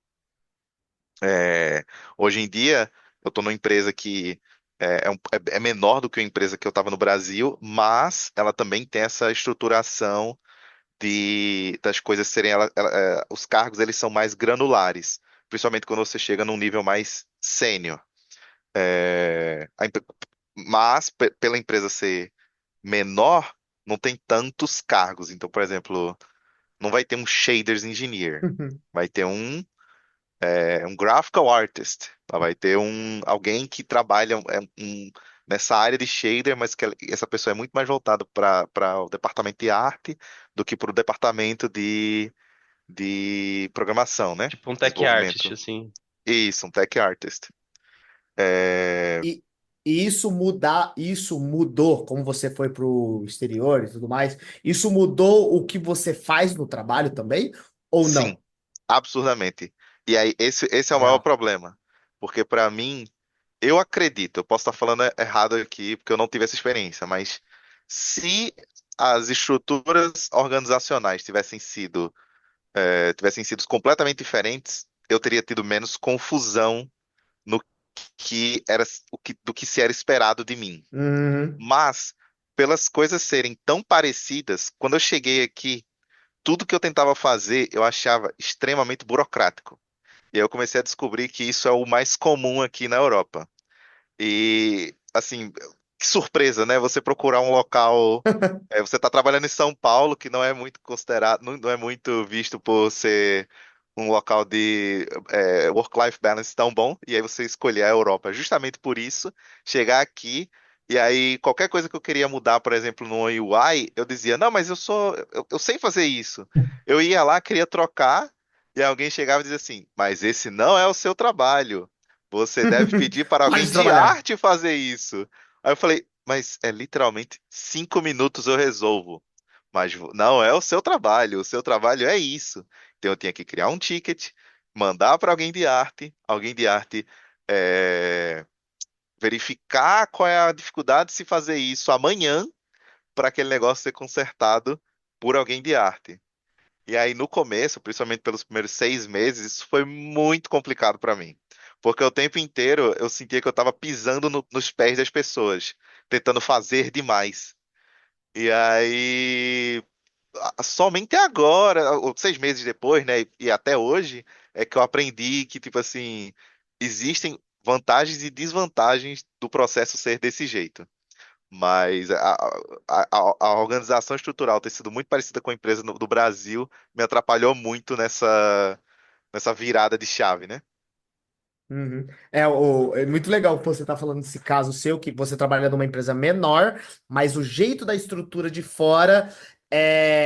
Hoje em dia, eu estou numa empresa que é menor do que a empresa que eu estava no Brasil, mas ela também tem essa estruturação das coisas serem os cargos eles são mais granulares. principalmente quando você chega num nível mais sênior. Mas, pela empresa ser menor, não tem tantos cargos. Então, por exemplo, não vai ter um shaders engineer, vai ter um graphical artist, tá? Vai ter alguém que trabalha nessa área de shader, mas que essa pessoa é muito mais voltada para o departamento de arte do que para o departamento de programação, né? Tipo um tech artist, Desenvolvimento. assim. Isso, um tech artist. É, E, e isso mudou, como você foi para o exterior e tudo mais, isso mudou o que você faz no trabalho também? Ou sim, não? absurdamente. E aí, esse é o maior Legal. problema. Porque para mim, eu acredito, eu posso estar falando errado aqui, porque eu não tive essa experiência, mas se as estruturas organizacionais tivessem sido completamente diferentes, eu teria tido menos confusão no que era do que se era esperado de mim. Uhum. Mas, pelas coisas serem tão parecidas, quando eu cheguei aqui, tudo que eu tentava fazer eu achava extremamente burocrático. E aí eu comecei a descobrir que isso é o mais comum aqui na Europa. E, assim, que surpresa, né? Você procurar um local. Você está trabalhando em São Paulo, que não é muito considerado, não é muito visto por ser um local de work-life balance tão bom, e aí você escolher a Europa justamente por isso, chegar aqui, e aí qualquer coisa que eu queria mudar, por exemplo, no UI, eu dizia, não, mas eu sei fazer isso. Eu ia lá, queria trocar, e alguém chegava e dizia assim, mas esse não é o seu trabalho. Você deve pedir para Pode alguém de trabalhar. arte fazer isso. Aí eu falei, mas é literalmente 5 minutos eu resolvo. Mas não é o seu trabalho. O seu trabalho é isso. Então eu tinha que criar um ticket, mandar para alguém de arte é, verificar qual é a dificuldade de se fazer isso amanhã para aquele negócio ser consertado por alguém de arte. E aí no começo, principalmente pelos primeiros 6 meses, isso foi muito complicado para mim. Porque o tempo inteiro eu sentia que eu estava pisando nos pés das pessoas, tentando fazer demais. E aí, somente agora, ou 6 meses depois, né, e até hoje, é que eu aprendi que, tipo assim, existem vantagens e desvantagens do processo ser desse jeito. Mas a organização estrutural ter sido muito parecida com a empresa do Brasil me atrapalhou muito nessa virada de chave, né? Uhum. É muito legal que você está falando desse caso seu, que você trabalha numa empresa menor, mas o jeito da estrutura de fora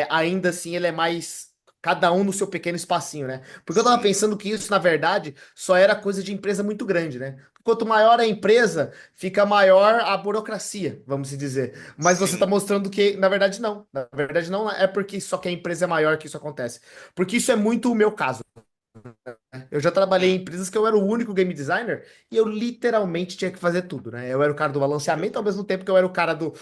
ainda assim ele é mais cada um no seu pequeno espacinho, né? Porque eu tava Sim, pensando que isso, na verdade, só era coisa de empresa muito grande, né? Quanto maior a empresa, fica maior a burocracia, vamos se dizer. Mas você está sim, mostrando que, na verdade, não. Na verdade, não é porque só que a empresa é maior que isso acontece. Porque isso é muito o meu caso. Eu já trabalhei em hum, empresas que eu era o único game designer e eu literalmente tinha que fazer tudo, né? Eu era o cara do meu balanceamento ao mesmo Deus. tempo que eu era o cara do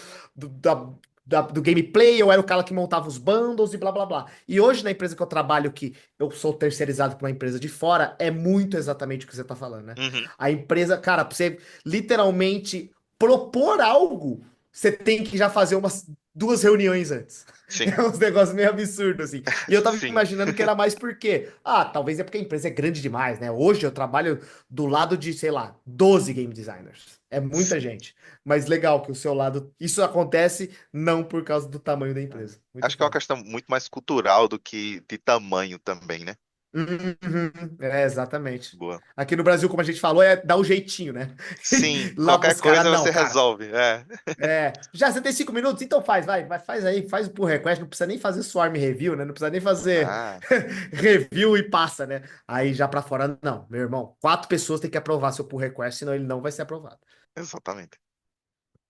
gameplay, eu era o cara que montava os bundles e blá blá blá. E hoje na empresa que eu trabalho, que eu sou terceirizado para uma empresa de fora, é muito exatamente o que você tá falando, né? Uhum, A empresa, cara, pra você literalmente propor algo, você tem que já fazer umas 2 reuniões antes. sim, É uns negócios meio absurdos, assim. E eu tava sim. imaginando que era mais porque, talvez é porque a empresa é grande demais, né? Hoje eu trabalho do lado de, sei lá, 12 game designers. É muita gente. Mas legal que o seu lado, isso acontece não por causa do tamanho da empresa. Muito Acho que é uma foda. questão muito mais cultural do que de tamanho também, né? Uhum, exatamente. Boa. Aqui no Brasil, como a gente falou, dar o jeitinho, né? Sim, Lá qualquer pros caras, coisa não, você cara. resolve. É, Já você tem 5 minutos? Então faz aí, faz o pull request, não precisa nem fazer swarm review, né? Não precisa nem fazer ah, review e passa, né? Aí já pra fora, não, meu irmão, 4 pessoas têm que aprovar seu pull request, senão ele não vai ser aprovado. exatamente.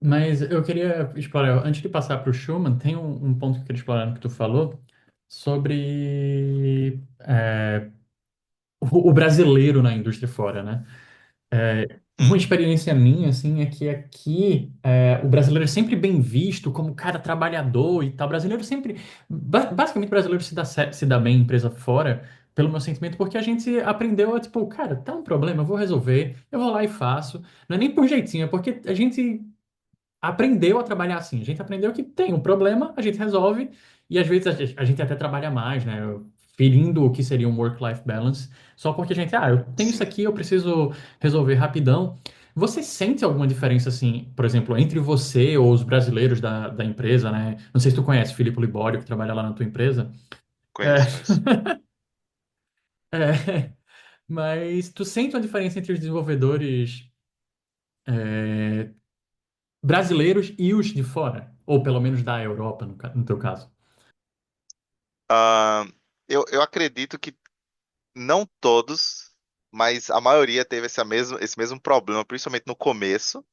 Mas eu queria explorar, antes de passar para o Schumann, tem um ponto que eu queria explorar no que tu falou sobre o brasileiro na indústria fora, né? Uma Hum, experiência minha, assim, é que aqui o brasileiro é sempre bem visto como cara trabalhador e tal. O brasileiro sempre. Basicamente, o brasileiro se dá bem em empresa fora, pelo meu sentimento, porque a gente aprendeu a, tipo, cara, tá um problema, eu vou resolver, eu vou lá e faço. Não é nem por jeitinho, é porque a gente aprendeu a trabalhar assim. A gente aprendeu que tem um problema, a gente resolve, e às vezes a gente até trabalha mais, né? ferindo o que seria um work-life balance, só porque a gente, eu tenho isso Sim, aqui, eu preciso resolver rapidão. Você sente alguma diferença, assim, por exemplo, entre você ou os brasileiros da empresa, né? Não sei se tu conhece Filipe Libório, que trabalha lá na tua empresa. É, conheço, conheço. é, mas tu sente uma diferença entre os desenvolvedores brasileiros e os de fora? Ou pelo menos da Europa, no teu caso. Ah, eu acredito que não todos, mas a maioria teve esse mesmo problema, principalmente no começo,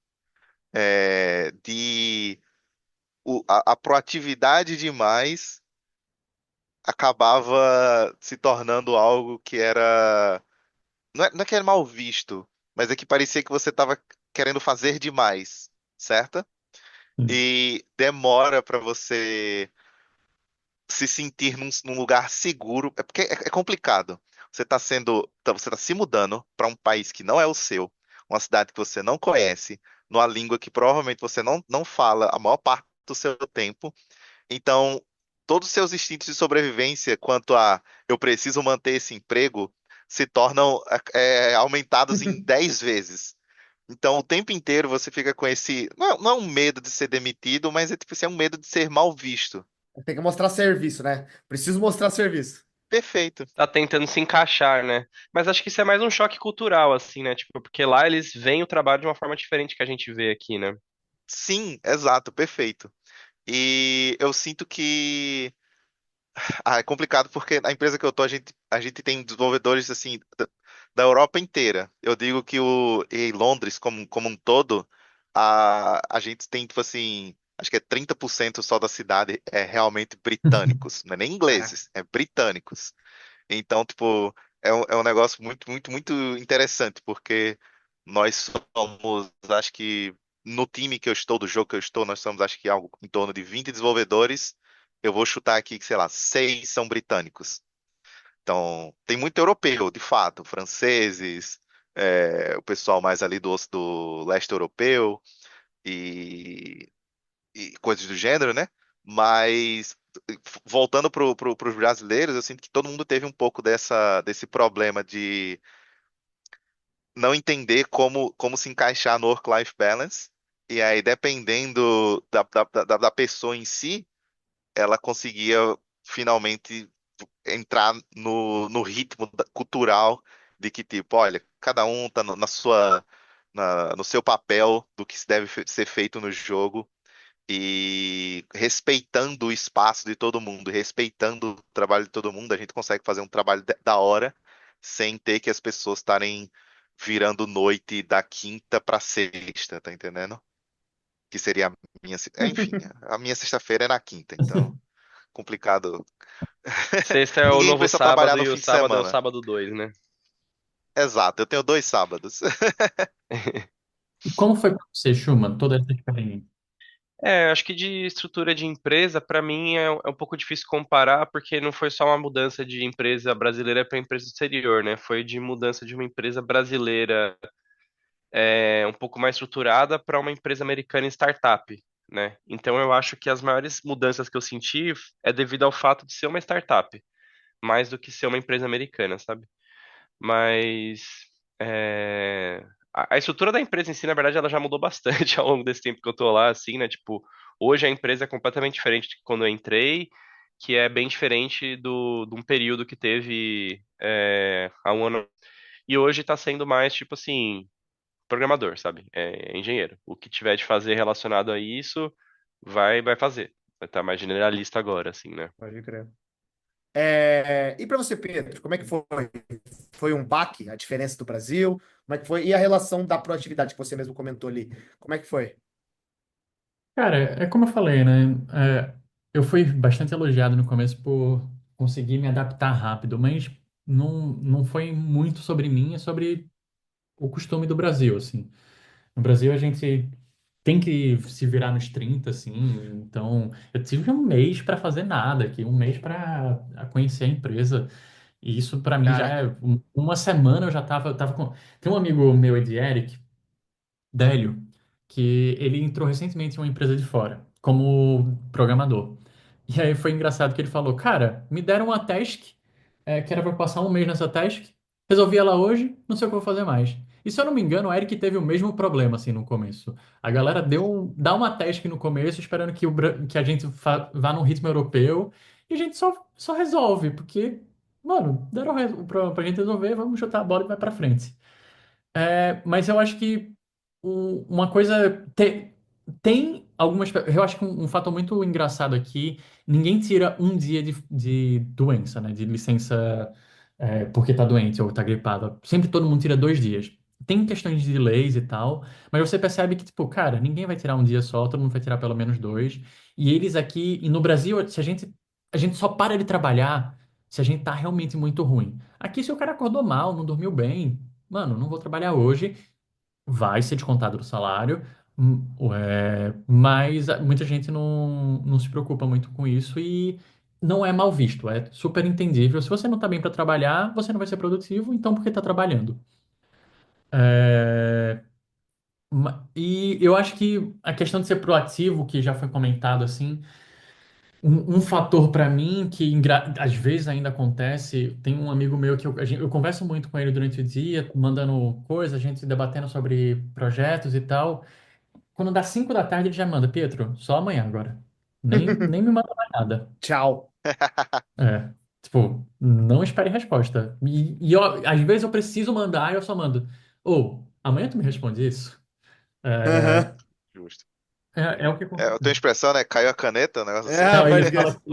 de a proatividade demais acabava se tornando algo que era. Não é que era mal visto, mas é que parecia que você estava querendo fazer demais, certo? Sim. E demora para você se sentir num lugar seguro. É porque é complicado. Você tá se mudando para um país que não é o seu, uma cidade que você não conhece, numa língua que provavelmente você não fala a maior parte do seu tempo. Então, todos os seus instintos de sobrevivência quanto a eu preciso manter esse emprego se tornam aumentados em 10 vezes. Então, o tempo inteiro você fica com esse. Não é um medo de ser demitido, mas é tipo assim, é um medo de ser mal visto. Tem que mostrar serviço, né? Preciso mostrar serviço. Perfeito. Tá tentando se encaixar, né? Mas acho que isso é mais um choque cultural, assim, né? Tipo, porque lá eles veem o trabalho de uma forma diferente que a gente vê aqui, né? Sim, exato, perfeito. E eu sinto que é complicado porque na empresa que eu tô, a gente tem desenvolvedores assim da Europa inteira. Eu digo que em Londres, como um todo, a gente tem, tipo assim, acho que é 30% só da cidade é realmente britânicos. Não é nem Caraca. ingleses, é britânicos. Então, tipo, é um negócio muito, muito, muito interessante, porque nós somos, acho que, no time que eu estou, do jogo que eu estou, nós somos, acho que, algo em torno de 20 desenvolvedores. Eu vou chutar aqui que, sei lá, 6 são britânicos. Então, tem muito europeu, de fato, franceses, o pessoal mais ali do leste europeu e coisas do gênero, né? Mas voltando para os brasileiros, eu sinto que todo mundo teve um pouco desse problema de não entender como se encaixar no work-life balance. E aí, dependendo da pessoa em si, ela conseguia finalmente entrar no ritmo cultural de que, tipo, olha, cada um tá no seu papel do que se deve ser feito no jogo e respeitando o espaço de todo mundo, respeitando o trabalho de todo mundo, a gente consegue fazer um trabalho da hora sem ter que as pessoas estarem virando noite da quinta para sexta, tá entendendo? Que seria a enfim, a minha sexta-feira é na quinta, então complicado. Sexta é o Ninguém novo precisa trabalhar sábado no e o fim de sábado é o semana. sábado 2, né? Exato, eu tenho 2 sábados. E como foi para você, Schumann, toda essa experiência? Acho que de estrutura de empresa, para mim é um pouco difícil comparar, porque não foi só uma mudança de empresa brasileira para empresa exterior, né? Foi de mudança de uma empresa brasileira um pouco mais estruturada para uma empresa americana em startup, né? Então eu acho que as maiores mudanças que eu senti é devido ao fato de ser uma startup, mais do que ser uma empresa americana, sabe? Mas a estrutura da empresa em si, na verdade, ela já mudou bastante ao longo desse tempo que eu tô lá, assim, né? Tipo, hoje a empresa é completamente diferente de quando eu entrei, que é bem diferente de um período que teve há um ano. E hoje tá sendo mais, tipo assim, programador, sabe? É engenheiro. O que tiver de fazer relacionado a isso, vai fazer. Vai estar mais generalista agora, assim, né? Pode crer. E para você, Pedro, como é que foi? Foi um baque a diferença do Brasil? Como é que foi? E a relação da proatividade que você mesmo comentou ali? Como é que foi? Cara, é como eu falei, né? Eu fui bastante elogiado no começo por conseguir me adaptar rápido, mas não foi muito sobre mim, é sobre o costume do Brasil, assim. No Brasil, a gente tem que se virar nos 30 assim. Então, eu tive um mês para fazer nada aqui, um mês para conhecer a empresa. E isso, para mim, já Caraca. é uma semana eu já tava com. Tem um amigo meu, Eric, Délio, que ele entrou recentemente em uma empresa de fora, como programador. E aí foi engraçado que ele falou: Cara, me deram uma task. que era para passar um mês nessa task. Resolvi ela hoje, não sei o que eu vou fazer mais. E se eu não me engano, o Eric teve o mesmo problema assim no começo. A galera dá uma task no começo, esperando que a gente vá num ritmo europeu, e a gente só resolve, porque, mano, deram pra gente resolver, vamos chutar a bola e vai pra frente. Mas eu acho que uma coisa. Tem algumas. Eu acho que um fator muito engraçado aqui: ninguém tira um dia de doença, né? De licença, porque tá doente ou tá gripado. Sempre todo mundo tira 2 dias. Tem questões de leis e tal, mas você percebe que, tipo, cara, ninguém vai tirar um dia só, todo mundo vai tirar pelo menos dois. E eles aqui, e no Brasil, se a gente só para de trabalhar se a gente tá realmente muito ruim. Aqui, se o cara acordou mal, não dormiu bem, mano, não vou trabalhar hoje, vai ser descontado do salário, mas muita gente não se preocupa muito com isso e não é mal visto, é super entendível. Se você não tá bem para trabalhar, você não vai ser produtivo, então por que tá trabalhando? É, e eu acho que a questão de ser proativo, que já foi comentado assim, um fator para mim que às vezes ainda acontece, tem um amigo meu que eu converso muito com ele durante o dia, mandando coisas, a gente debatendo sobre projetos e tal. Quando dá 5 da tarde, ele já manda, Pietro, só amanhã agora. Nem me manda mais nada. Tchau. É, tipo, não espere resposta. Às vezes eu preciso mandar e eu só mando. Ou, amanhã tu me responde isso? É, Aham. Justo. é o que É, eu tenho acontece. expressão, né? Caiu a caneta, um negócio assim. É, Não, ele pode fala crer. que,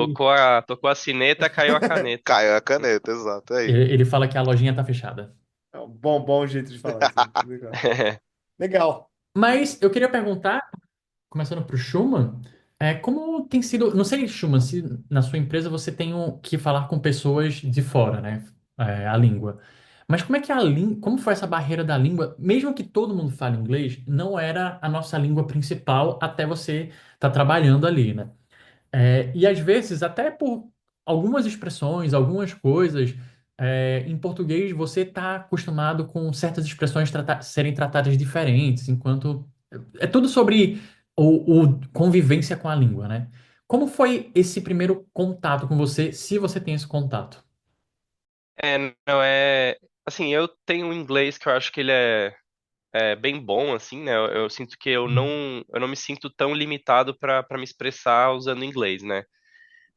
Tocou a sineta, caiu a caneta. Caiu a caneta, exato. Aí. ele fala que a lojinha tá fechada. É um bom jeito de falar isso. Legal. Legal. Mas eu queria perguntar, começando para o Schumann, como tem sido. Não sei, Schumann, se na sua empresa você tem que falar com pessoas de fora, né? A língua. Mas como é que como foi essa barreira da língua? Mesmo que todo mundo fale inglês, não era a nossa língua principal até você estar trabalhando ali, né? E às vezes, até por algumas expressões, algumas coisas, em português você está acostumado com certas expressões serem tratadas diferentes, enquanto é tudo sobre o convivência com a língua, né? Como foi esse primeiro contato com você, se você tem esse contato? Não é. Assim, eu tenho um inglês que eu acho que ele é bem bom, assim, né? Eu sinto que eu não me sinto tão limitado para me expressar usando inglês, né?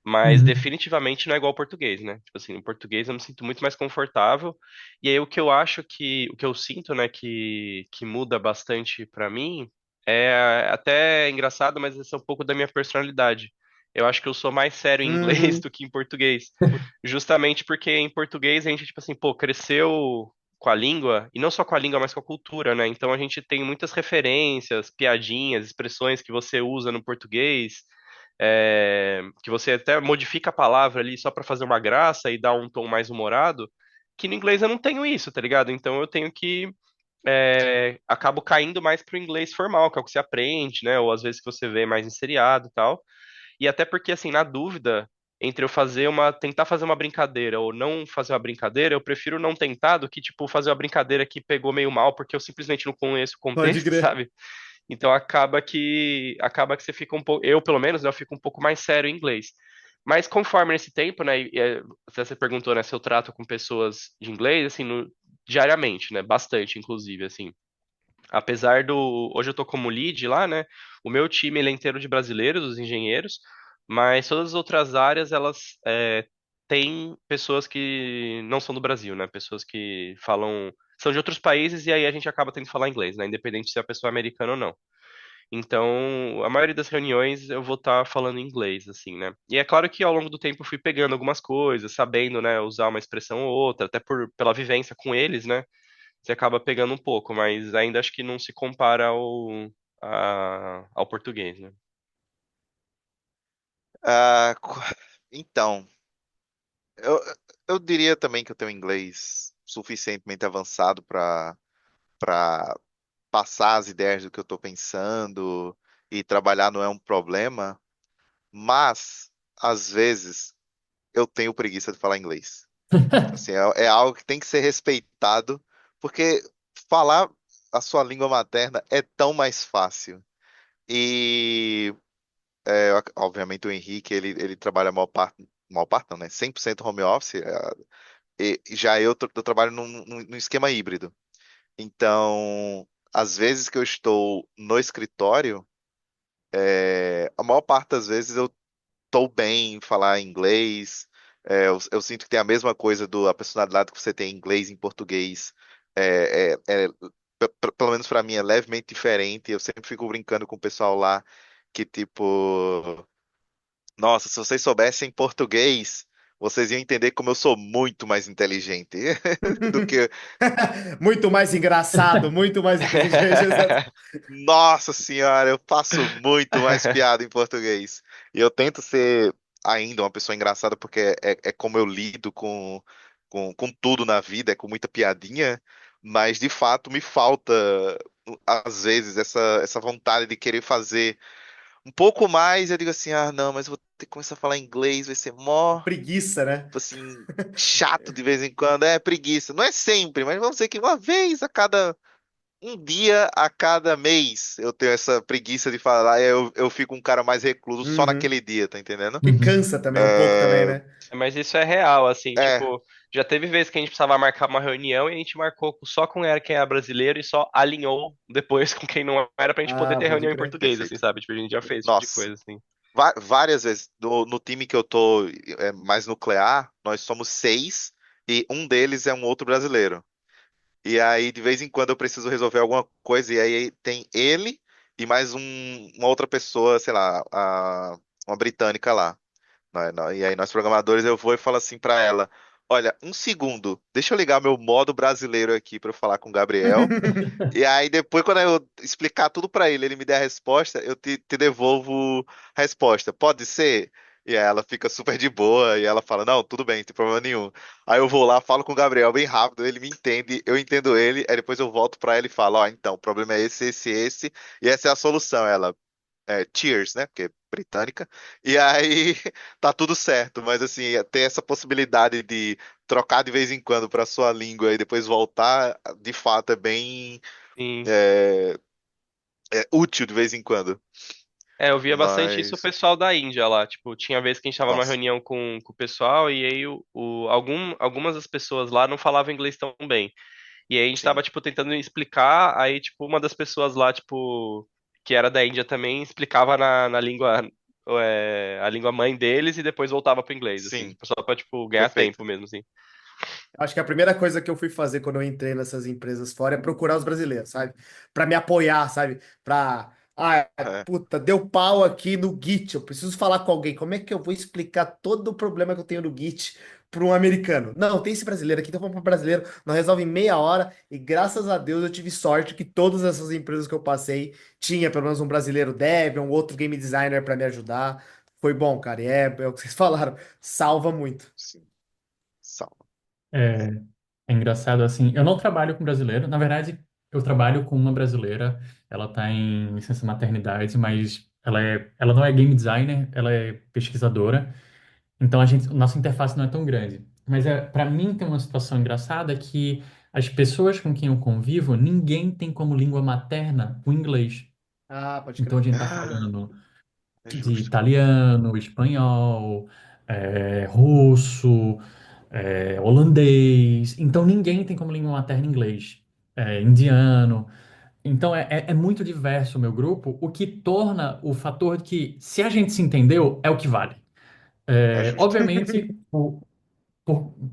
Mas Uhum. definitivamente não é igual ao português, né? Tipo assim, no português eu me sinto muito mais confortável. E aí o que eu sinto, né, que muda bastante pra mim é até engraçado, mas esse é um pouco da minha personalidade. Eu acho que eu sou mais sério em inglês Uhum. do que em português. Justamente porque em português a gente, tipo assim, pô, cresceu com a língua, e não só com a língua, mas com a cultura, né? Então a gente tem muitas referências, piadinhas, expressões que você usa no português, que você até modifica a palavra ali só pra fazer uma graça e dar um tom mais humorado, que no inglês eu não tenho isso, tá ligado? Então eu tenho que acabo caindo mais pro inglês formal, que é o que você aprende, né? Ou às vezes que você vê mais em seriado e tal. E até porque, assim, na dúvida entre eu tentar fazer uma brincadeira ou não fazer uma brincadeira, eu prefiro não tentar do que, tipo, fazer uma brincadeira que pegou meio mal porque eu simplesmente não conheço o Pode contexto, crer. sabe? Então acaba que você fica um pouco, eu pelo menos, né, eu fico um pouco mais sério em inglês. Mas conforme nesse tempo, né, você perguntou, né, se eu trato com pessoas de inglês, assim, diariamente, né, bastante, inclusive, assim. Hoje eu tô como lead lá, né, o meu time ele é inteiro de brasileiros, os engenheiros, mas todas as outras áreas, elas têm pessoas que não são do Brasil, né, pessoas que são de outros países e aí a gente acaba tendo que falar inglês, né, independente se a pessoa é americana ou não. Então, a maioria das reuniões eu vou estar falando inglês, assim, né? E é claro que ao longo do tempo eu fui pegando algumas coisas, sabendo, né, usar uma expressão ou outra, até pela vivência com eles, né? Você acaba pegando um pouco, mas ainda acho que não se compara ao português, né? Ah, então, eu, eu diria também que eu tenho inglês suficientemente avançado para passar as ideias do que eu estou pensando e trabalhar não é um problema, mas às vezes eu tenho preguiça de falar inglês. Assim, é algo que tem que ser respeitado, porque falar a sua língua materna é tão mais fácil. E, obviamente, o Henrique, ele trabalha a maior parte não, né? 100% home office. Já eu trabalho num esquema híbrido. Então, às vezes que eu estou no escritório, a maior parte das vezes eu estou bem em falar inglês. Eu sinto que tem a mesma coisa a personalidade que você tem em inglês e em português. Pelo menos para mim é levemente diferente. Eu sempre fico brincando com o pessoal lá que tipo, nossa, se vocês soubessem português, vocês iam entender como eu sou muito mais inteligente do que. Muito mais engraçado, muito mais inteligente. Nossa senhora, eu faço muito mais piada em português. E eu tento ser ainda uma pessoa engraçada porque é como eu lido com tudo na vida, é com muita piadinha, mas de fato me falta, às vezes, essa vontade de querer fazer um pouco mais. Eu digo assim, ah, não, mas eu vou ter que começar a falar inglês, vai ser mó, Preguiça, né? tipo assim, chato de vez em quando. É preguiça. Não é sempre, mas vamos dizer que uma vez a cada um dia a cada mês eu tenho essa preguiça de falar, eu fico um cara mais recluso só Uhum. naquele dia, tá entendendo? Que Uhum. cansa também, um pouco também, É, né? Mas isso é real, assim, é, tipo, já teve vezes que a gente precisava marcar uma reunião e a gente marcou só com quem era brasileiro e só alinhou depois com quem não era pra gente poder Ah, ter pode reunião em crer. português, assim, perfeito. sabe? Tipo, a gente já fez esse tipo de Nossa, coisa, assim. várias vezes no time que eu tô mais nuclear, nós somos seis e um deles é um outro brasileiro. E aí, de vez em quando, eu preciso resolver alguma coisa, e aí tem ele e mais uma outra pessoa, sei lá, uma britânica lá. E aí, nós programadores, eu vou e falo assim pra ela: Olha, um segundo, deixa eu ligar meu modo brasileiro aqui pra eu falar com o Gabriel. E aí, depois, quando eu explicar tudo pra ele, ele me der a resposta, eu te devolvo a resposta. Pode ser? E aí ela fica super de boa e ela fala: Não, tudo bem, não tem problema nenhum. Aí eu vou lá, falo com o Gabriel bem rápido, ele me entende, eu entendo ele. Aí depois eu volto pra ela e falo: Ó, então, o problema é esse, e essa é a solução. Ela, cheers, né? Porque é britânica. E aí tá tudo certo, mas assim, ter essa possibilidade de trocar de vez em quando pra sua língua e depois voltar, de fato, é bem Sim. é, útil de vez em quando. É, eu via bastante isso o Mas, pessoal da Índia lá. Tipo, tinha vez que a gente tava numa nossa, reunião com o pessoal e aí algumas das pessoas lá não falavam inglês tão bem. E aí a gente tava, sim, tipo, tentando explicar, aí, tipo, uma das pessoas lá, tipo, que era da Índia também, explicava na língua, a língua mãe deles e depois voltava pro inglês, assim, sim, tipo, só pra, tipo, ganhar tempo perfeito. mesmo, assim. Acho que a primeira coisa que eu fui fazer quando eu entrei nessas empresas fora é procurar os brasileiros, sabe? Pra me apoiar, sabe? É, Puta, deu pau aqui no Git. Eu preciso falar com alguém. Como é que eu vou explicar todo o problema que eu tenho no Git para um americano? Não, tem esse brasileiro aqui, então vamos para brasileiro. Nós resolve em meia hora. E graças a Deus eu tive sorte que todas essas empresas que eu passei tinha pelo menos um brasileiro dev, um outro game designer para me ajudar. Foi bom, cara. E é o que vocês falaram. Salva muito. sim, salva. É, é engraçado assim. Eu não trabalho com brasileiro. Na verdade, eu trabalho com uma brasileira. Ela está em licença maternidade, mas ela não é game designer, ela é pesquisadora. Então nossa interface não é tão grande. Mas para mim tem uma situação engraçada que as pessoas com quem eu convivo, ninguém tem como língua materna o inglês. Ah, pode Então a crer. gente está Ah, falando é de justo. italiano, espanhol, russo, holandês. Então ninguém tem como língua materna inglês, indiano. Então é muito diverso o meu grupo, o que torna o fator de que se a gente se entendeu, é o que vale. É justo. Obviamente,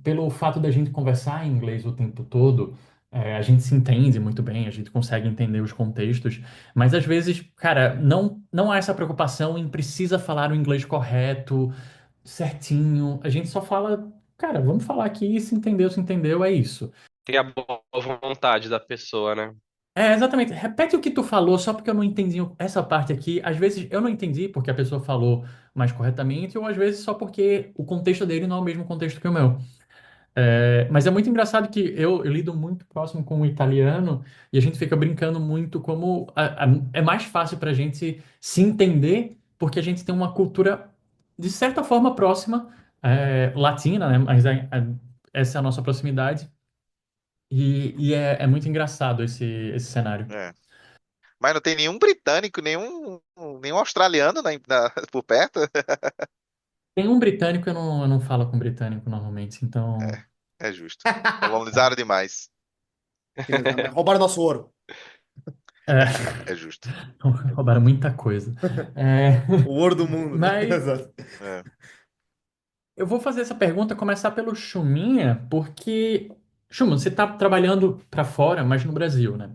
pelo fato da gente conversar em inglês o tempo todo, a gente se entende muito bem, a gente consegue entender os contextos, mas às vezes, cara, não há essa preocupação em precisa falar o inglês correto, certinho. A gente só fala, cara, vamos falar aqui, se entendeu, é isso. Tem a boa vontade da pessoa, né? É, exatamente. Repete o que tu falou, só porque eu não entendi essa parte aqui. Às vezes eu não entendi porque a pessoa falou mais corretamente, ou às vezes só porque o contexto dele não é o mesmo contexto que o meu. Mas é muito engraçado que eu lido muito próximo com o italiano e a gente fica brincando muito como é mais fácil para a gente se entender porque a gente tem uma cultura de certa forma próxima, latina, né? Mas essa é a nossa proximidade e é muito engraçado esse cenário. É. Mas não tem nenhum britânico, nenhum australiano por perto? Tem um britânico, eu não falo com britânico normalmente, então. É justo. Colonizaram demais. Roubaram nosso ouro. É, É justo. roubaram muita coisa. É, O ouro do mundo, né? mas Exato. É, eu vou fazer essa pergunta, começar pelo Chuminha, porque, Chuma, você está trabalhando para fora, mas no Brasil, né?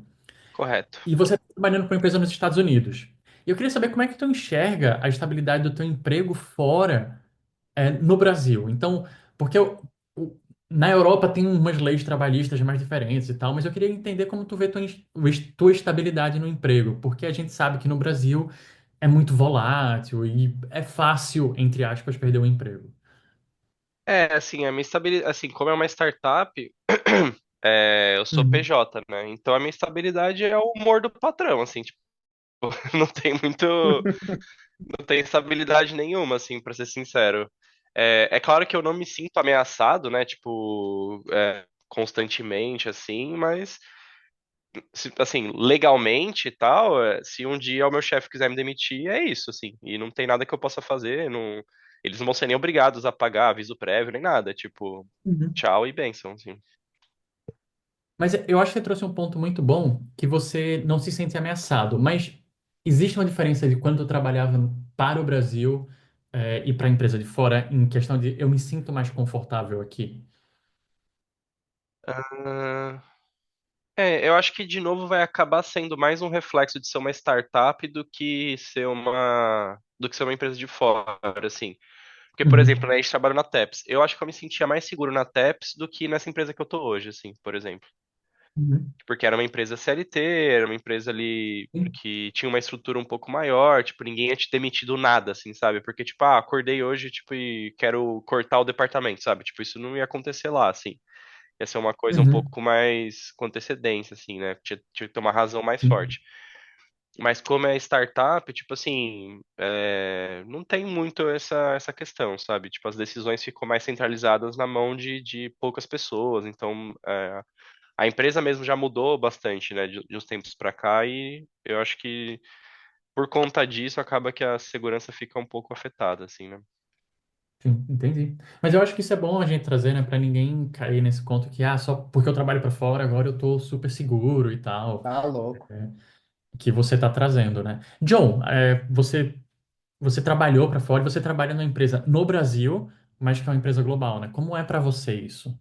Correto. E você está trabalhando para uma empresa nos Estados Unidos. E eu queria saber como é que tu enxerga a estabilidade do teu emprego fora, no Brasil. Então, porque na Europa tem umas leis trabalhistas mais diferentes e tal, mas eu queria entender como tu vê tua estabilidade no emprego, porque a gente sabe que no Brasil é muito volátil e é fácil, entre aspas, perder o emprego. É, assim, a minha estabilidade, assim, como é uma startup, eu sou Uhum. PJ, né? Então a minha estabilidade é o humor do patrão, assim, tipo, não tem muito, não tem estabilidade nenhuma, assim, pra ser sincero. É claro que eu não me sinto ameaçado, né? Tipo, constantemente, assim, mas assim, legalmente e tal, se um dia o meu chefe quiser me demitir, é isso, assim. E não tem nada que eu possa fazer, não, eles não vão ser nem obrigados a pagar aviso prévio nem nada, tipo, Uhum. tchau e bênção, assim. Mas eu acho que você trouxe um ponto muito bom, que você não se sente ameaçado. Mas existe uma diferença de quando eu trabalhava para o Brasil, e para a empresa de fora, em questão de eu me sinto mais confortável aqui. Ah, eu acho que de novo vai acabar sendo mais um reflexo de ser uma startup do que ser uma empresa de fora, assim. Porque, por exemplo, Uhum. né, a gente trabalha na Teps. Eu acho que eu me sentia mais seguro na Teps do que nessa empresa que eu tô hoje, assim, por exemplo. Uhum. Porque era uma empresa CLT, era uma empresa ali Sim. que tinha uma estrutura um pouco maior, tipo, ninguém ia te demitir do nada, assim, sabe? Porque, tipo, acordei hoje, tipo, e quero cortar o departamento, sabe? Tipo, isso não ia acontecer lá, assim. Ia ser uma coisa um Uhum. pouco mais com antecedência, assim, né? Tinha que ter uma razão mais Sim. forte. Mas como é startup, tipo assim, não tem muito essa questão, sabe? Tipo, as decisões ficam mais centralizadas na mão de poucas pessoas, então a empresa mesmo já mudou bastante, né, de uns tempos pra cá, e eu acho que por conta disso acaba que a segurança fica um pouco afetada, assim, né? Sim, entendi. Mas eu acho que isso é bom a gente trazer, né, para ninguém cair nesse conto que, só porque eu trabalho para fora, agora eu tô super seguro e tal, Tá louco. que você tá trazendo, né? John, você trabalhou para fora, e você trabalha numa empresa no Brasil, mas que é uma empresa global, né? Como é para você isso?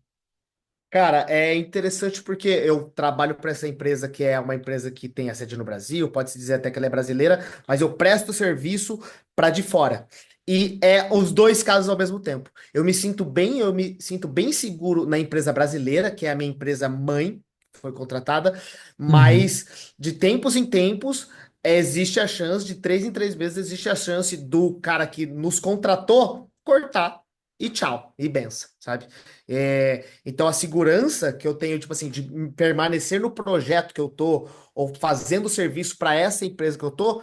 Cara, é interessante porque eu trabalho para essa empresa que é uma empresa que tem a sede no Brasil, pode-se dizer até que ela é brasileira, mas eu presto serviço para de fora. E é os dois casos ao mesmo tempo. Eu me sinto bem seguro na empresa brasileira, que é a minha empresa mãe, que foi contratada, Uhum. mas de tempos em tempos existe a chance, de 3 em 3 meses, existe a chance do cara que nos contratou cortar e tchau, e benção, sabe? Então a segurança que eu tenho, tipo assim, de permanecer no projeto que eu tô, ou fazendo serviço para essa empresa que eu tô,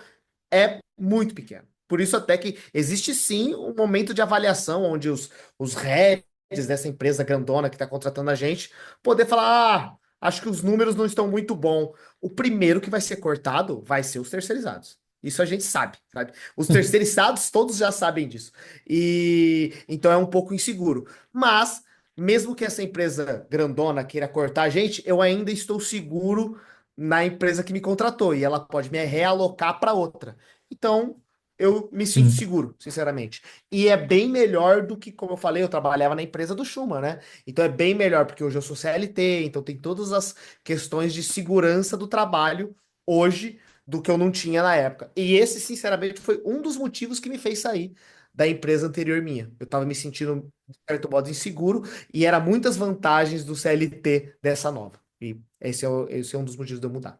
é muito pequena. Por isso até que existe sim um momento de avaliação onde os heads dessa empresa grandona que está contratando a gente poder falar, acho que os números não estão muito bons. O primeiro que vai ser cortado vai ser os terceirizados. Isso a gente sabe, sabe? Os terceirizados todos já sabem disso. E então é um pouco inseguro. Mas mesmo que essa empresa grandona queira cortar a gente, eu ainda estou seguro na empresa que me contratou e ela pode me realocar para outra. Então, eu me sinto Sim, seguro, sinceramente. E é bem melhor do que, como eu falei, eu trabalhava na empresa do Schumann, né? Então é bem melhor, porque hoje eu sou CLT, então tem todas as questões de segurança do trabalho hoje do que eu não tinha na época. E esse, sinceramente, foi um dos motivos que me fez sair da empresa anterior minha. Eu estava me sentindo, de certo modo, inseguro e era muitas vantagens do CLT dessa nova. E esse é um dos motivos de eu mudar.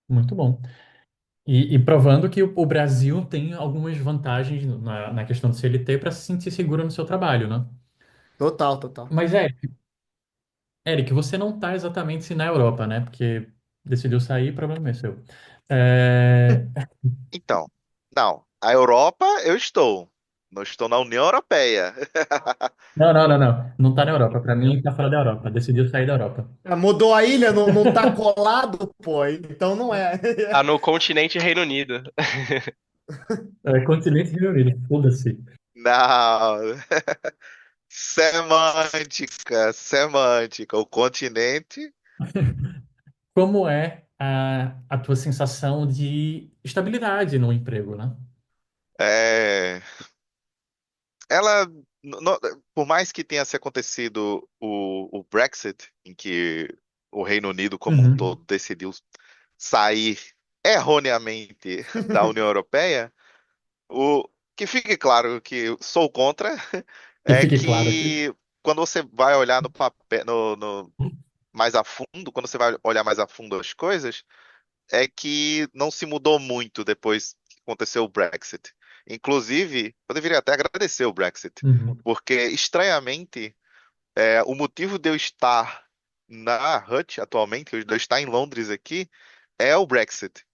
muito bom. E provando que o Brasil tem algumas vantagens na questão do CLT para se sentir seguro no seu trabalho, né? Total, total. Mas, Eric, você não está exatamente na Europa, né? Porque decidiu sair, problema é seu. É, Então, não. A Europa eu estou. Não estou na União Europeia. Não, não, não, não. Não está na Europa. Para mim, está fora da Europa. Decidiu sair da Europa. Mudou a ilha, não, não tá colado, pô. Então não é. Tá no continente Reino Unido. É continente Reino Unido, foda-se. Não. Semântica, semântica. O continente Como é a tua sensação de estabilidade no emprego, né? é. Ela, por mais que tenha se acontecido o Brexit, em que o Reino Unido como um Uhum. todo decidiu sair erroneamente da União Europeia, o que fique claro que eu sou contra Que é fique claro aqui. que quando você vai olhar no papel, mais a fundo, quando você vai olhar mais a fundo as coisas, é que não se mudou muito depois que aconteceu o Brexit. Inclusive, eu deveria até agradecer o Brexit, Uhum. porque estranhamente, o motivo de eu estar na Hut atualmente, de eu estar em Londres aqui, é o Brexit.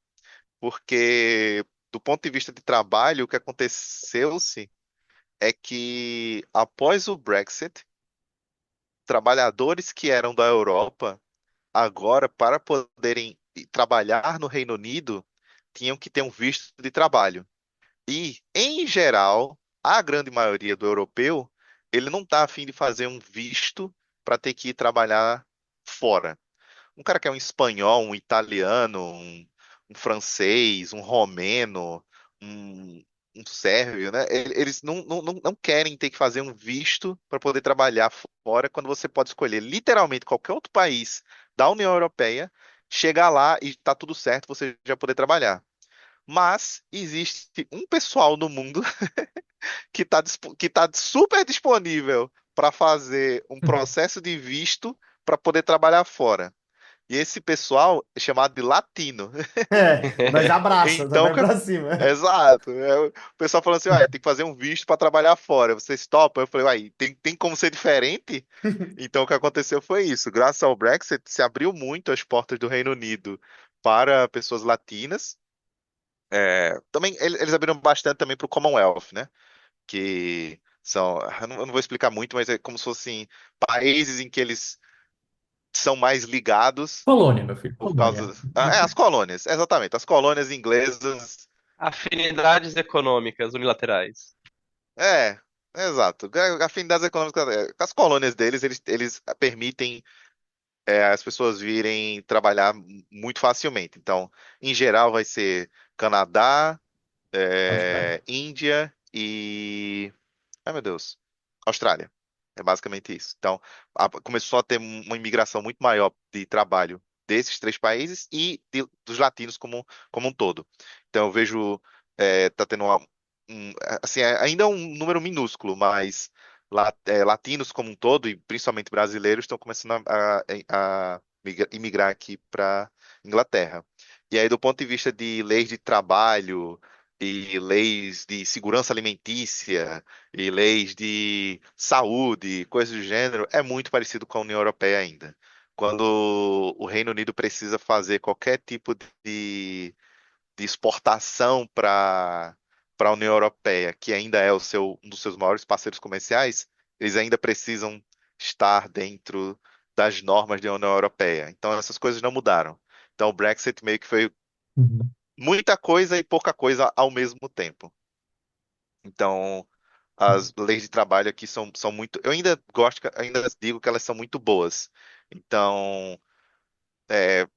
Porque, do ponto de vista de trabalho, o que aconteceu-se é que, após o Brexit, trabalhadores que eram da Europa, agora, para poderem trabalhar no Reino Unido, tinham que ter um visto de trabalho. E, em geral, a grande maioria do europeu, ele não está a fim de fazer um visto para ter que ir trabalhar fora. Um cara que é um espanhol, um italiano, um francês, um romeno, um, um sérvio, né? Eles não querem ter que fazer um visto para poder trabalhar fora, quando você pode escolher literalmente qualquer outro país da União Europeia, chegar lá e tá tudo certo, você já poder trabalhar. Mas existe um pessoal no mundo que tá super disponível para fazer um processo de visto para poder trabalhar fora. E esse pessoal é chamado de latino. É, nós abraça, nós Então, vai pra cima. exato. O pessoal falando assim, tem que fazer um visto para trabalhar fora. Vocês topam? Eu falei, tem como ser diferente? Então, o que aconteceu foi isso. Graças ao Brexit, se abriu muito as portas do Reino Unido para pessoas latinas. Também eles abriram bastante também para o Commonwealth, né? Que são, eu não vou explicar muito, mas é como se fossem países em que eles são mais ligados Colônia, meu filho, por causa. colônia. As colônias, exatamente. As colônias inglesas. Afinidades econômicas unilaterais. É, exato. Afinidades econômicas. As colônias deles, eles permitem as pessoas virem trabalhar muito facilmente. Então, em geral, vai ser Canadá, Austrália. Índia e. Ai, meu Deus. Austrália. É basicamente isso. Então, começou a ter uma imigração muito maior de trabalho desses três países e dos latinos como um todo. Então, eu vejo, tá tendo assim, ainda é um número minúsculo, mas latinos como um todo, e principalmente brasileiros, estão começando a imigrar aqui para Inglaterra. E aí, do ponto de vista de leis de trabalho e leis de segurança alimentícia, e leis de saúde, coisas do gênero, é muito parecido com a União Europeia ainda. Quando o Reino Unido precisa fazer qualquer tipo de exportação para a União Europeia, que ainda é um dos seus maiores parceiros comerciais, eles ainda precisam estar dentro das normas da União Europeia. Então essas coisas não mudaram. Então o Brexit meio que foi Uhum. muita coisa e pouca coisa ao mesmo tempo. Então, as leis de trabalho aqui são muito. Eu ainda gosto, ainda digo que elas são muito boas. Então,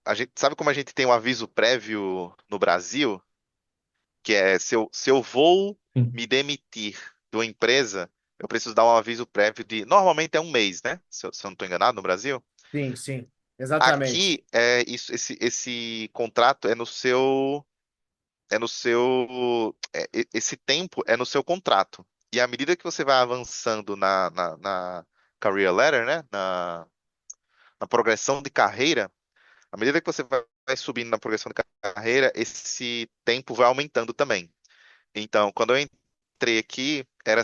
a gente sabe como a gente tem um aviso prévio no Brasil, que é se eu vou Sim. me demitir de uma empresa, eu preciso dar um aviso prévio de. Normalmente é um mês, né? Se eu não estou enganado, no Brasil. Sim, sim, exatamente. Aqui, esse contrato esse tempo é no seu contrato. E à medida que você vai avançando na career ladder, né? Na progressão de carreira, à medida que você vai subindo na progressão de carreira, esse tempo vai aumentando também. Então, quando eu entrei aqui, era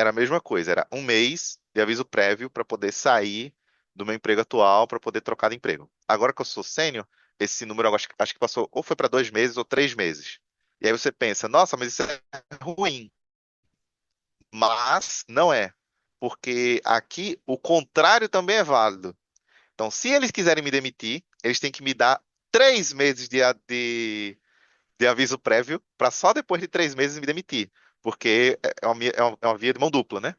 a mesma coisa, era um mês de aviso prévio para poder sair do meu emprego atual, para poder trocar de emprego. Agora que eu sou sênior, esse número eu acho que passou, ou foi para 2 meses ou 3 meses. E aí você pensa, nossa, mas isso é ruim. Mas não é. Porque aqui o contrário também é válido. Então, se eles quiserem me demitir, eles têm que me dar 3 meses de aviso prévio para só depois de 3 meses me demitir. Porque é uma via de mão dupla, né?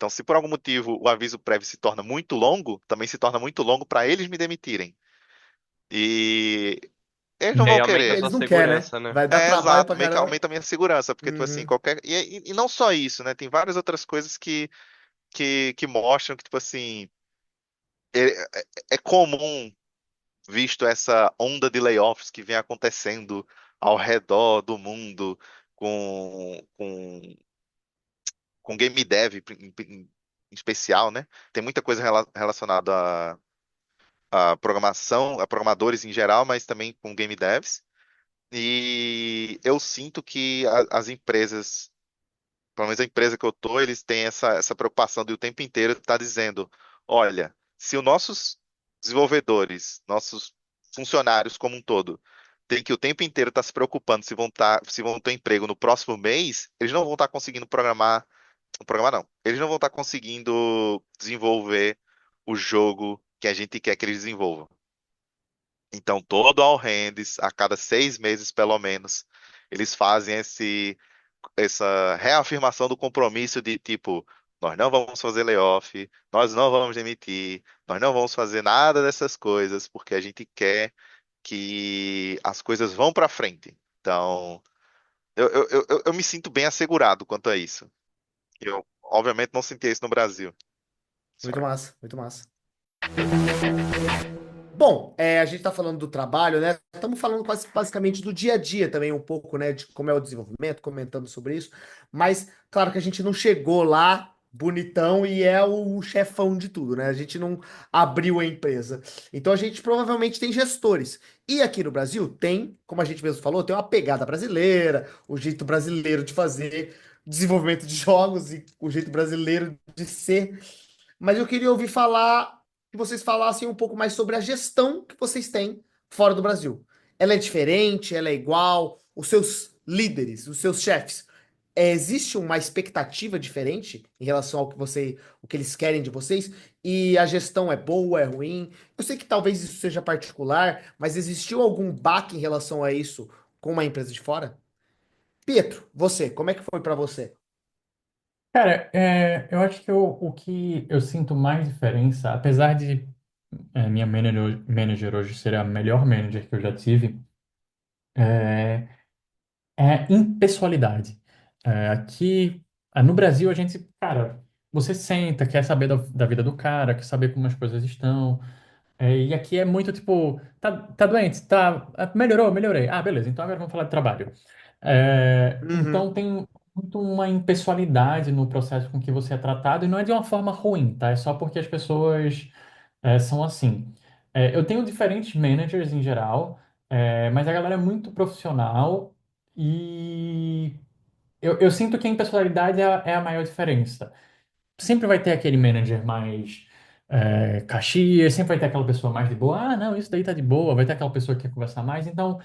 Então, se por algum motivo o aviso prévio se torna muito longo, também se torna muito longo para eles me demitirem. E eles não E aí vão aumenta E a querer. sua eles não querem, né? segurança, né? Vai dar É trabalho exato, pra meio que caramba. aumenta a minha segurança, porque, tipo assim, Uhum. qualquer. E não só isso, né? Tem várias outras coisas que mostram que, tipo assim, é comum, visto essa onda de layoffs que vem acontecendo ao redor do mundo com game dev em especial, né? Tem muita coisa relacionada a programação, a programadores em geral, mas também com game devs. E eu sinto que as empresas, pelo menos a empresa que eu tô, eles têm essa preocupação de o tempo inteiro estar dizendo, olha, se os nossos desenvolvedores, nossos funcionários como um todo, tem que o tempo inteiro estar se preocupando se vão ter emprego no próximo mês, eles não vão estar conseguindo programar não, eles não vão estar conseguindo desenvolver o jogo que a gente quer que eles desenvolvam. Então, todo All Hands, a cada 6 meses pelo menos, eles fazem essa reafirmação do compromisso de tipo, nós não vamos fazer layoff, nós não vamos demitir, nós não vamos fazer nada dessas coisas, porque a gente quer que as coisas vão para frente. Então, eu me sinto bem assegurado quanto a isso. Eu, obviamente, não senti isso no Brasil. Muito Sorry. massa, muito massa. Bom, a gente está falando do trabalho, né? Estamos falando basicamente do dia a dia também, um pouco, né? De como é o desenvolvimento, comentando sobre isso. Mas, claro que a gente não chegou lá bonitão e é o chefão de tudo, né? A gente não abriu a empresa. Então, a gente provavelmente tem gestores. E aqui no Brasil tem, como a gente mesmo falou, tem uma pegada brasileira, o jeito brasileiro de fazer desenvolvimento de jogos e o jeito brasileiro de ser. Mas eu queria ouvir falar, que vocês falassem um pouco mais sobre a gestão que vocês têm fora do Brasil. Ela é diferente? Ela é igual? Os seus líderes, os seus chefes, existe uma expectativa diferente em relação ao que o que eles querem de vocês? E a gestão é boa, é ruim? Eu sei que talvez isso seja particular, mas existiu algum baque em relação a isso com uma empresa de fora? Pietro, você, como é que foi para você? Cara, eu acho que o que eu sinto mais diferença, apesar de minha manager hoje ser a melhor manager que eu já tive, é, impessoalidade. Aqui, no Brasil, a gente, cara, você senta, quer saber da vida do cara, quer saber como as coisas estão. E aqui é muito tipo, tá doente? Tá, melhorou, melhorei. Ah, beleza, então agora vamos falar de trabalho. Então Uhum. tem muito uma impessoalidade no processo com que você é tratado, e não é de uma forma ruim, tá? É só porque as pessoas são assim. Eu tenho diferentes managers em geral, mas a galera é muito profissional e eu sinto que a impessoalidade é a maior diferença. Sempre vai ter aquele manager mais caxias, sempre vai ter aquela pessoa mais de boa. Ah, não, isso daí tá de boa. Vai ter aquela pessoa que quer conversar mais. Então,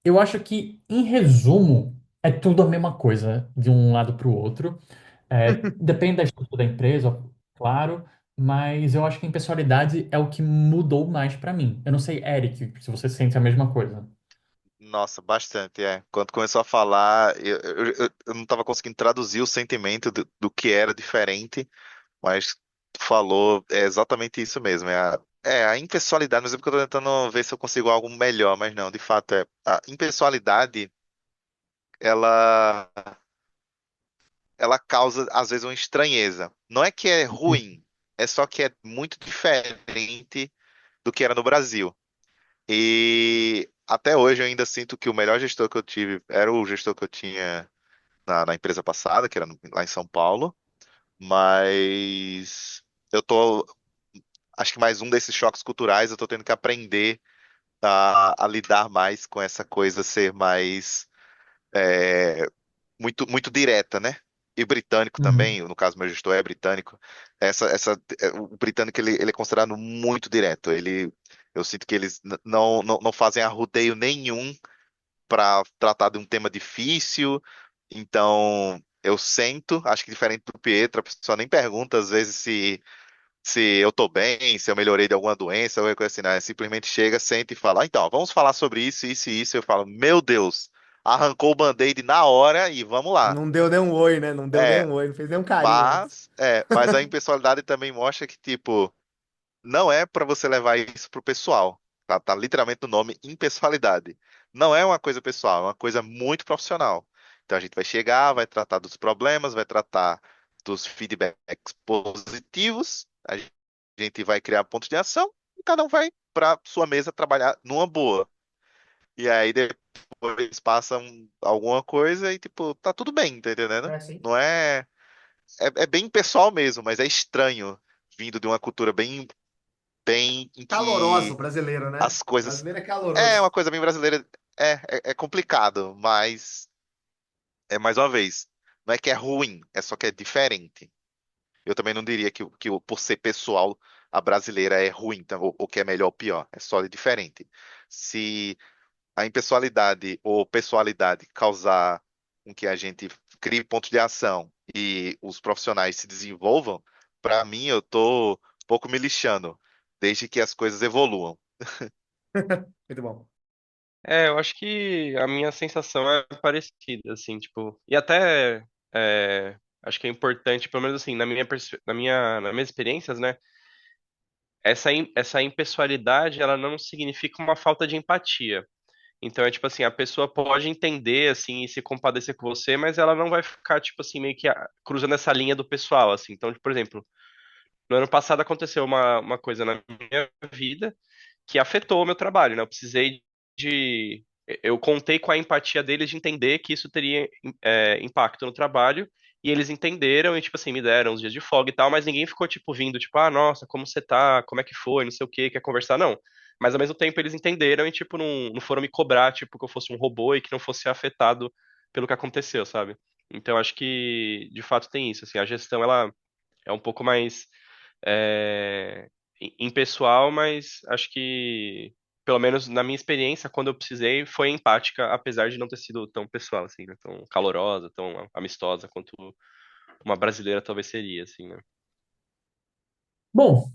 eu acho que, em resumo, é tudo a mesma coisa, de um lado para o outro. Depende da estrutura da empresa, claro, mas eu acho que a impessoalidade é o que mudou mais para mim. Eu não sei, Eric, se você sente a mesma coisa. Nossa, bastante, é. Quando começou a falar, eu não estava conseguindo traduzir o sentimento do que era diferente, mas tu falou, é exatamente isso mesmo. A impessoalidade, mas é porque eu tô tentando ver se eu consigo algo melhor, mas não, de fato é. A impessoalidade, ela, ela causa, às vezes, uma estranheza. Não é que é ruim, é só que é muito diferente do que era no Brasil. E até hoje eu ainda sinto que o melhor gestor que eu tive era o gestor que eu tinha na empresa passada, que era lá em São Paulo, mas eu tô, acho que mais um desses choques culturais, eu tô tendo que aprender a lidar mais com essa coisa ser mais é, muito direta, né? E o britânico Uhum, também, no caso meu gestor é britânico, o britânico ele é considerado muito direto. Eu sinto que eles não fazem arrodeio nenhum para tratar de um tema difícil. Então, eu sento, acho que diferente do Pietro, a pessoa nem pergunta às vezes se eu tô bem, se eu melhorei de alguma doença, ou alguma coisa assim, né? Simplesmente chega, senta e fala, então, vamos falar sobre isso, isso e isso. Eu falo, meu Deus, arrancou o band-aid na hora e vamos lá. Não deu nem um oi, né? Não deu nem É, um oi, não fez nem um carinho antes. mas a impessoalidade também mostra que, tipo, não é pra você levar isso pro pessoal. Tá literalmente no nome impessoalidade. Não é uma coisa pessoal, é uma coisa muito profissional. Então a gente vai chegar, vai tratar dos problemas, vai tratar dos feedbacks positivos, a gente vai criar pontos de ação e cada um vai pra sua mesa trabalhar numa boa. E aí depois passam alguma coisa e, tipo, tá tudo bem, tá entendendo? É, sim. Não é. É bem pessoal mesmo, mas é estranho vindo de uma cultura bem em Caloroso que brasileiro, né? as coisas. Brasileiro é É caloroso. uma coisa bem brasileira. É complicado, mas é mais uma vez. Não é que é ruim, é só que é diferente. Eu também não diria por ser pessoal, a brasileira é ruim, então, ou que é melhor ou pior. É só diferente. Se a impessoalidade ou pessoalidade causar com que a gente crie pontos de ação e os profissionais se desenvolvam, para mim eu tô um pouco me lixando, desde que as coisas evoluam. Muito bom. Eu acho que a minha sensação é parecida, assim, tipo, e até acho que é importante, pelo menos assim, nas minhas experiências, né? Essa impessoalidade, ela não significa uma falta de empatia. Então é tipo assim, a pessoa pode entender assim e se compadecer com você, mas ela não vai ficar tipo assim meio que cruzando essa linha do pessoal, assim. Então, por exemplo, no ano passado aconteceu uma coisa na minha vida que afetou o meu trabalho, né? Eu precisei de. Eu contei com a empatia deles de entender que isso teria impacto no trabalho, e eles entenderam e, tipo assim, me deram uns dias de folga e tal, mas ninguém ficou, tipo, vindo, tipo, ah, nossa, como você tá? Como é que foi? Não sei o quê, quer conversar? Não. Mas ao mesmo tempo eles entenderam e, tipo, não foram me cobrar, tipo, que eu fosse um robô e que não fosse afetado pelo que aconteceu, sabe? Então acho que, de fato, tem isso, assim, a gestão, ela é um pouco mais impessoal, mas acho que, pelo menos na minha experiência, quando eu precisei, foi empática, apesar de não ter sido tão pessoal, assim, né? Tão calorosa, tão amistosa quanto uma brasileira talvez seria, assim, né? Bom,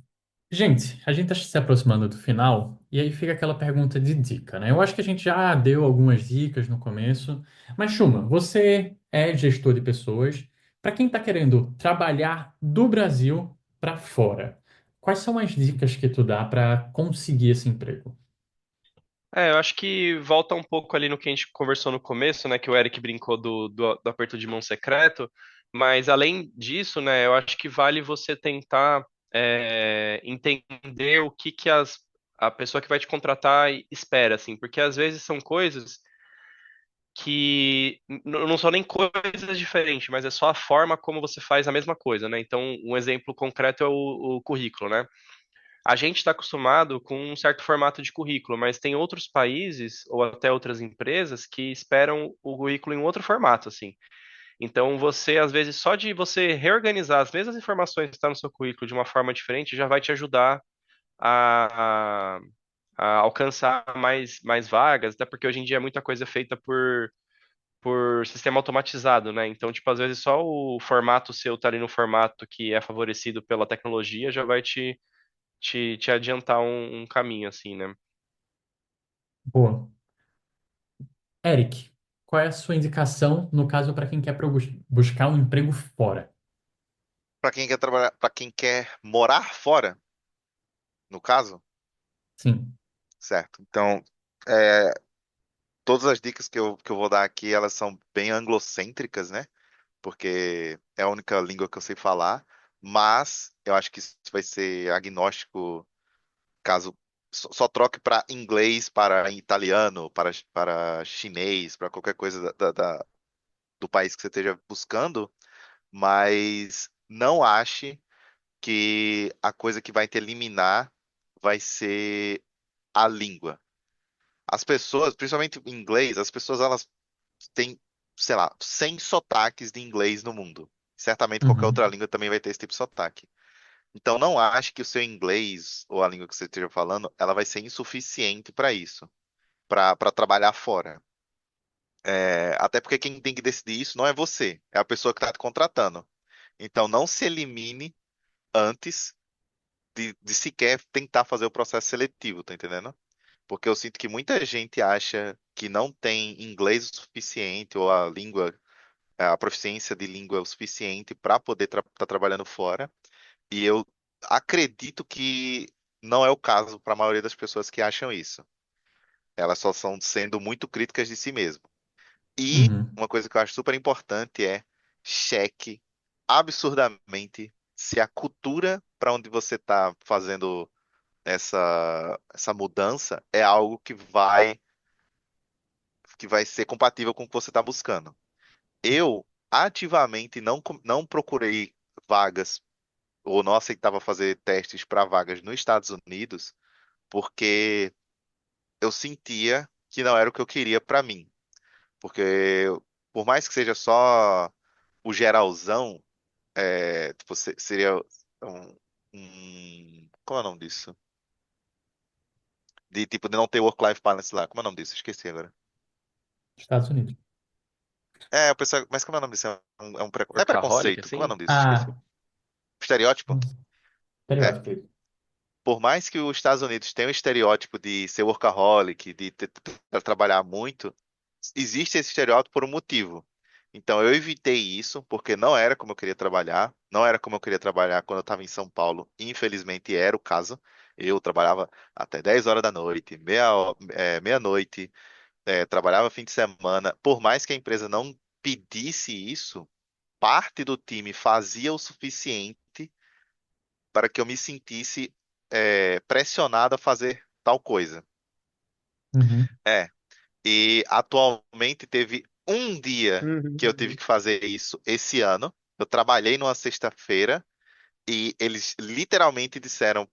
gente, a gente está se aproximando do final e aí fica aquela pergunta de dica, né? Eu acho que a gente já deu algumas dicas no começo, mas Chuma, você é gestor de pessoas. Para quem está querendo trabalhar do Brasil para fora, quais são as dicas que tu dá para conseguir esse emprego? Eu acho que volta um pouco ali no que a gente conversou no começo, né? Que o Eric brincou do aperto de mão secreto, mas além disso, né? Eu acho que vale você tentar entender o que a pessoa que vai te contratar espera, assim, porque às vezes são coisas que não são nem coisas diferentes, mas é só a forma como você faz a mesma coisa, né? Então, um exemplo concreto é o currículo, né? A gente está acostumado com um certo formato de currículo, mas tem outros países ou até outras empresas que esperam o currículo em outro formato, assim. Então, você, às vezes, só de você reorganizar as mesmas informações que estão no seu currículo de uma forma diferente, já vai te ajudar a, a, a alcançar mais vagas, até porque hoje em dia muita coisa é feita por sistema automatizado, né? Então, tipo, às vezes só o formato seu tá ali no formato que é favorecido pela tecnologia já vai te adiantar um caminho, assim, né? Boa. Eric, qual é a sua indicação no caso para quem quer buscar um emprego fora? Para quem quer trabalhar, para quem quer morar fora, no caso, Sim. certo? Então, é, todas as dicas que eu vou dar aqui, elas são bem anglocêntricas, né? Porque é a única língua que eu sei falar, mas eu acho que isso vai ser agnóstico caso só troque para inglês, para italiano, para chinês, para qualquer coisa do país que você esteja buscando, mas não ache que a coisa que vai te eliminar vai ser a língua. As pessoas, principalmente em inglês, as pessoas elas têm, sei lá, 100 sotaques de inglês no mundo. Certamente qualquer outra Uhum. língua também vai ter esse tipo de sotaque. Então não ache que o seu inglês ou a língua que você esteja falando, ela vai ser insuficiente para isso, para trabalhar fora. Até porque quem tem que decidir isso não é você, é a pessoa que está te contratando. Então não se elimine antes de sequer tentar fazer o processo seletivo, tá entendendo? porque eu sinto que muita gente acha que não tem inglês o suficiente ou a língua, a proficiência de língua o suficiente para poder estar trabalhando fora. E eu acredito que não é o caso para a maioria das pessoas que acham isso. Elas só estão sendo muito críticas de si mesmo. E Uhum. uma coisa que eu acho super importante é cheque absurdamente se a cultura para onde você está fazendo essa mudança é algo que vai ser compatível com o que você está buscando. Eu ativamente não procurei vagas ou não aceitava fazer testes para vagas nos Estados Unidos porque eu sentia que não era o que eu queria para mim. Porque por mais que seja só o geralzão, tipo, seria como é o nome disso? De tipo, de não ter work-life balance lá. Como é o nome disso? Esqueci agora. Estados Unidos. É, o pessoal, mas como é o nome disso? É Workaholic, preconceito. Como é o assim? nome disso? Esqueci. Ah, Estereótipo? nossa, É. estereótipo. Isso. Por mais que os Estados Unidos tenham o estereótipo de ser workaholic, de trabalhar muito, existe esse estereótipo por um motivo. Então eu evitei isso porque não era como eu queria trabalhar, não era como eu queria trabalhar quando eu estava em São Paulo. Infelizmente era o caso. Eu trabalhava até 10 horas da noite, meia-noite, trabalhava fim de semana. Por mais que a empresa não pedisse isso, parte do time fazia o suficiente para que eu me sentisse pressionado a fazer tal coisa. Uhum. É, e atualmente teve um dia que eu tive Uhum. que fazer isso esse ano. Eu trabalhei numa sexta-feira e eles literalmente disseram,